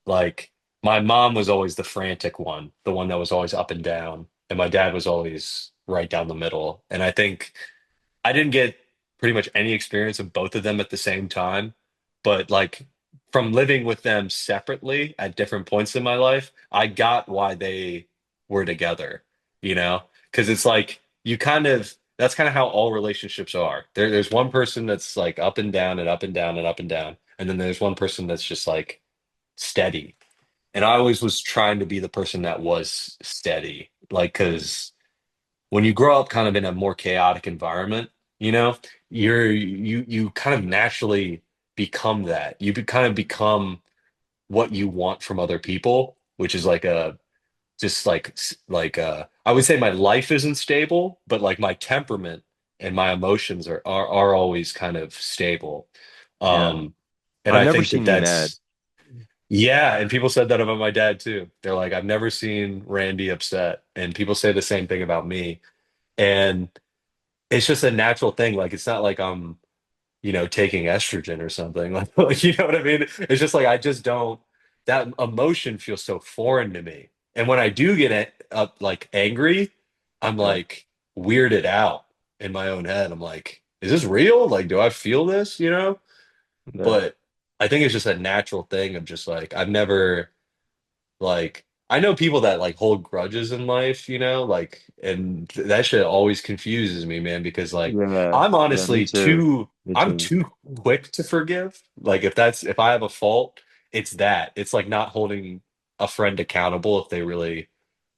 like my mom was always the frantic one, the one that was always up and down, and my dad was always right down the middle. And I think I didn't get pretty much any experience of both of them at the same time, but like from living with them separately at different points in my life, I got why they were together, you know? Because it's like you kind of that's kind of how all relationships are. There's one person that's like up and down and up and down and up and down, and then there's one person that's just like steady. And I always was trying to be the person that was steady, like because when you grow up kind of in a more chaotic environment, you know, you kind of naturally become that. Kind of become what you want from other people, which is like a just like I would say my life isn't stable, but like my temperament and my emotions are always kind of stable. Yeah. Um, and I've I never think that seen you mad. that's yeah, and people said that about my dad too. They're like, I've never seen Randy upset, and people say the same thing about me. And it's just a natural thing. Like it's not like I'm, taking estrogen or something. Like you know what I mean? It's just like I just don't that emotion feels so foreign to me. And when I do get up like angry, I'm Yeah. like weirded out in my own head. I'm like, is this real? Like, do I feel this, Yeah. But I think it's just a natural thing of just like I've never like, I know people that like hold grudges in life, and that shit always confuses me, man, because like Yeah. I'm Yeah, me honestly too. Me I'm too. too quick to forgive. Like if I have a fault, it's that. It's like not holding a friend accountable if they really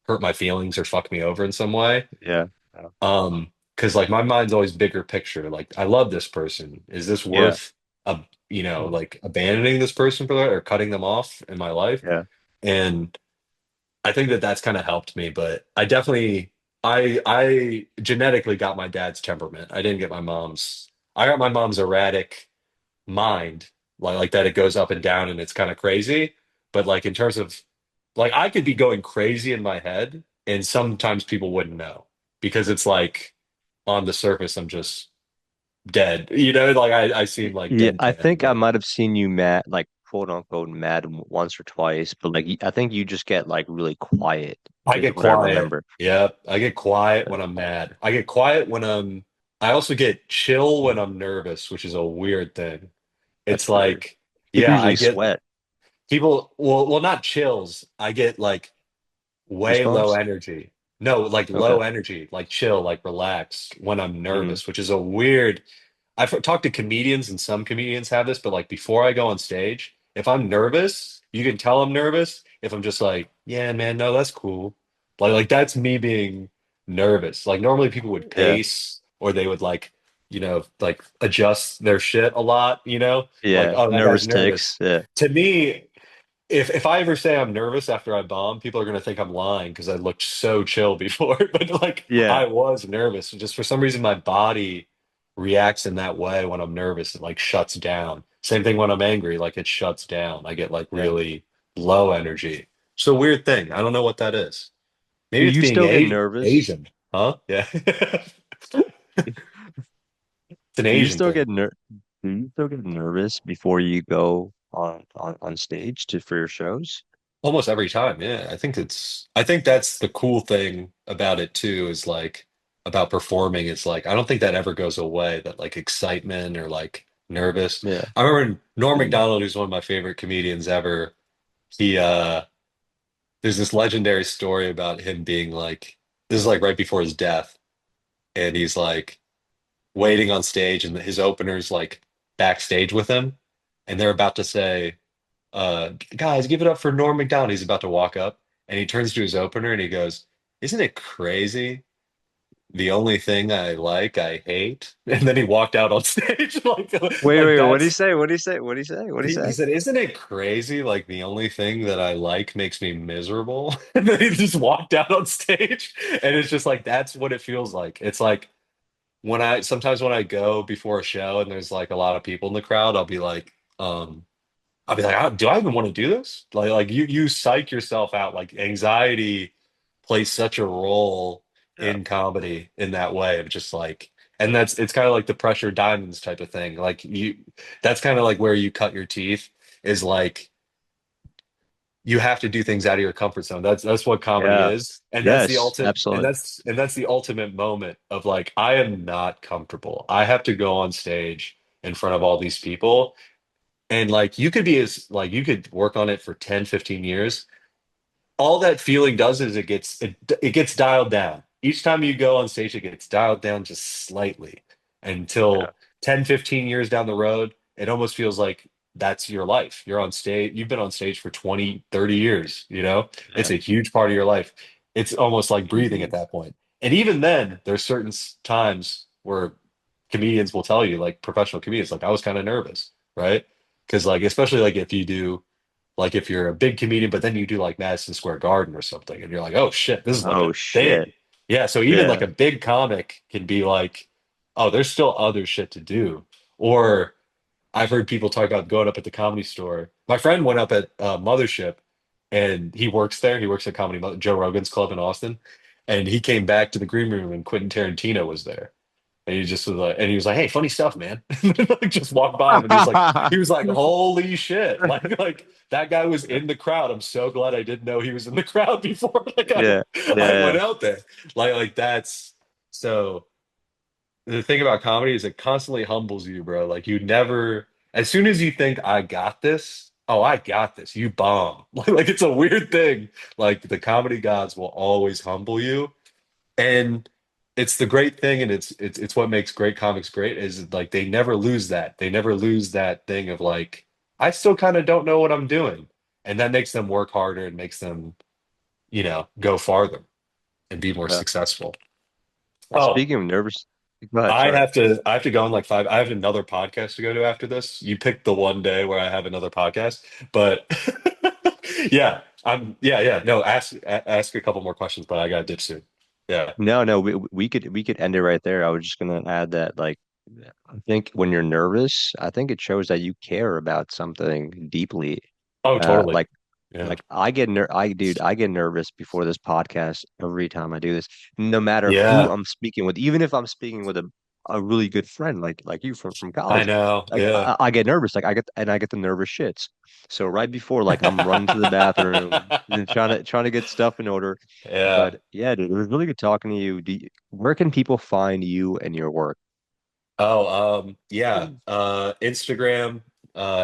hurt my feelings or fuck me over in some way. Yeah. Yeah. Because like my mind's always bigger picture. Like I love this person. Is this Yeah. worth like abandoning this person for that or cutting them off in my life? Yeah. And I think that that's kind of helped me, but I genetically got my dad's temperament. I didn't get my mom's. I got my mom's erratic mind, like that it goes up and down and it's kind of crazy. But like in terms of like I could be going crazy in my head and sometimes people wouldn't know because it's like on the surface I'm just dead. Like I seem like Yeah, I deadpan, think I but might have seen you mad, like quote unquote mad once or twice, but like I think you just get like really quiet, I is get what I quiet. remember. Yep. I get quiet Uh, when I'm mad. I get quiet when I also get chill when I'm nervous, which is a weird thing. That's It's weird. like, People yeah, I usually get sweat. well, not chills. I get like way low Goosebumps? energy. No, like Okay. low energy, like chill, like relax when I'm Mm, nervous, which is a weird. I've talked to comedians and some comedians have this, but like before I go on stage, if I'm nervous, you can tell I'm nervous. If I'm just like, yeah, man, no, that's cool. Like that's me being nervous. Like normally people would yeah. pace or they would like adjust their shit a lot, like, Yeah. oh, that guy's Nervous nervous. ticks. Yeah. To me, if I ever say I'm nervous after I bomb, people are gonna think I'm lying because I looked so chill before. But like Yeah. I was nervous. And just for some reason my body reacts in that way when I'm nervous. It like shuts down. Same thing when I'm angry, like it shuts down. I get like Yeah. really low energy. It's a weird thing. I don't know what that is. Do Maybe it's you being still get nervous? Asian. Huh? Yeah. It's an Do you Asian still thing. get do you still get nervous before you go on stage for your shows? Almost every time, yeah. I think that's the cool thing about it too, is like about performing. It's like I don't think that ever goes away, that like excitement or like nervous. Yeah. I remember Norm Macdonald, who's one of my favorite comedians ever. He there's this legendary story about him being like this is like right before his death, and he's like waiting on stage and his opener's like backstage with him, and they're about to say guys, give it up for Norm Macdonald. He's about to walk up and he turns to his opener and he goes, isn't it crazy? The only thing I like, I hate. And then he walked out on stage Wait, like wait, what do you that's say? What do you say? What do you say? What do you he say? said, isn't it crazy? Like the only thing that I like makes me miserable. And then he just walked out on stage. And it's just like that's what it feels like. It's like when I sometimes when I go before a show and there's like a lot of people in the crowd, I'll be like, do I even want to do this? Like you psych yourself out. Like anxiety plays such a role Yeah. in comedy in that way of just like, and it's kind of like the pressure diamonds type of thing. That's kind of like where you cut your teeth is like you have to do things out of your comfort zone. That's what comedy Yeah. is, and that's the Yes, ultimate, absolutely. and that's the ultimate moment of like I am not comfortable. I have to go on stage in front of all these people and like you could be as like you could work on it for 10, 15 years. All that feeling does is it gets dialed down. Each time you go on stage, it gets dialed down just slightly Yeah. until 10, 15 years down the road, it almost feels like that's your life. You're on stage, you've been on stage for 20, 30 years, you know? It's Yeah. a huge part of your life. It's almost like breathing at Indeed. that point. And even then, there's certain times where comedians will tell you, like professional comedians, like I was kind of nervous, right? Because like especially like if you do like if you're a big comedian, but then you do like Madison Square Garden or something, and you're like, oh shit, this is like Oh a shit. thing. Yeah, so even like Yeah. a big comic can be like, oh, there's still other shit to do. Or I've heard people talk about going up at the Comedy Store. My friend went up at Mothership, and he works there. He works at Joe Rogan's Club in Austin, and he came back to the green room, and Quentin Tarantino was there. And he just was like, and he was like, "Hey, funny stuff, man." Like, just walked by him, and he was like, "Holy shit!" Like that guy was in the crowd. I'm so glad I didn't know he was in the crowd before. Like Yeah. I Yeah. went out there. Like that's so. The thing about comedy is it constantly humbles you, bro. Like you never, as soon as you think I got this, oh, I got this, you bomb. Like it's a weird thing. Like the comedy gods will always humble you and it's the great thing, and it's what makes great comics great is like they never lose that. They never lose that thing of like, I still kind of don't know what I'm doing. And that makes them work harder and makes them, go farther and be more Yeah. successful. Oh, Speaking of nervous, go ahead, sorry. I have to go in like five. I have another podcast to go to after this. You picked the one day where I have another podcast, but yeah. No, ask a couple more questions, but I got to dip soon. Yeah. No, no, we could end it right there. I was just gonna add that like I think when you're nervous, I think it shows that you care about something deeply. Oh, Uh totally. like Yeah. like I get nervous before this podcast every time I do this, no matter who Yeah. I'm speaking with, even if I'm speaking with a really good friend like you from I college. know. Like Yeah. I get nervous, like I get the nervous shits. So right before like I'm running to the bathroom and trying to get stuff in order. Yeah. But yeah, dude, it was really good talking to you. Where can people find you and your work? Yeah. Instagram,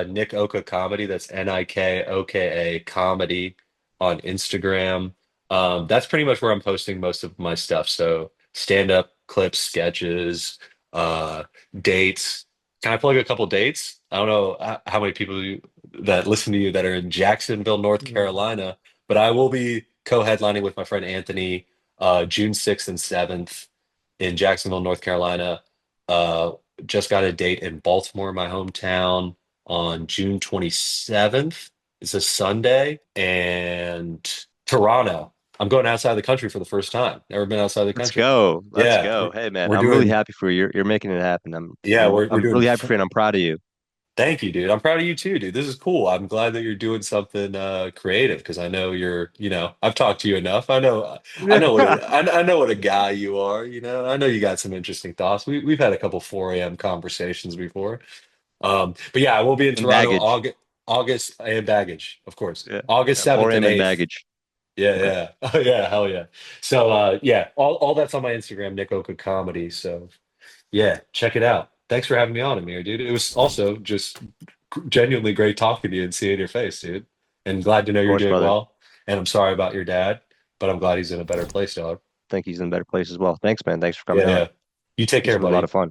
Nick Oka Comedy. That's Nikoka Comedy on Instagram. That's pretty much where I'm posting most of my stuff. So stand-up clips, sketches, uh, dates. Can I plug a couple dates? I don't know how many people that listen to you that are in Jacksonville, North Mm. Carolina, but I will be co-headlining with my friend Anthony, June 6th and 7th in Jacksonville, North Carolina. Uh, just got a date in Baltimore, my hometown, on June 27th. It's a Sunday. And Toronto. I'm going outside the country for the first time. Never been outside the Let's country. go. Let's Yeah, go. Hey man, we're I'm really doing, happy for you. You're making it happen. yeah, we're I'm doing, really happy for you and I'm proud of you. thank you, dude. I'm proud of you too, dude. This is cool. I'm glad that you're doing something creative because I know I've talked to you enough. I know what a guy you are, I know you got some interesting thoughts. We've had a couple 4 a.m. conversations before. But yeah, I will be in And Toronto baggage. August and baggage, of course. Yeah. August Yeah. 7th 4 and a.m. and 8th. baggage. Yeah, Okay. yeah. Oh yeah, hell yeah. So yeah, all that's on my Instagram, Nick Oka Comedy. So yeah, check it out. Thanks for having me on, Amir, dude. It was also just genuinely great talking to you and seeing your face, dude. And glad to know Of you're course, doing brother. well. And I'm sorry about your dad, but I'm glad he's in a better place, dog. Think he's in a better place as well. Thanks, man. Thanks for Yeah, coming on. yeah. You take This care, was a lot buddy. of fun.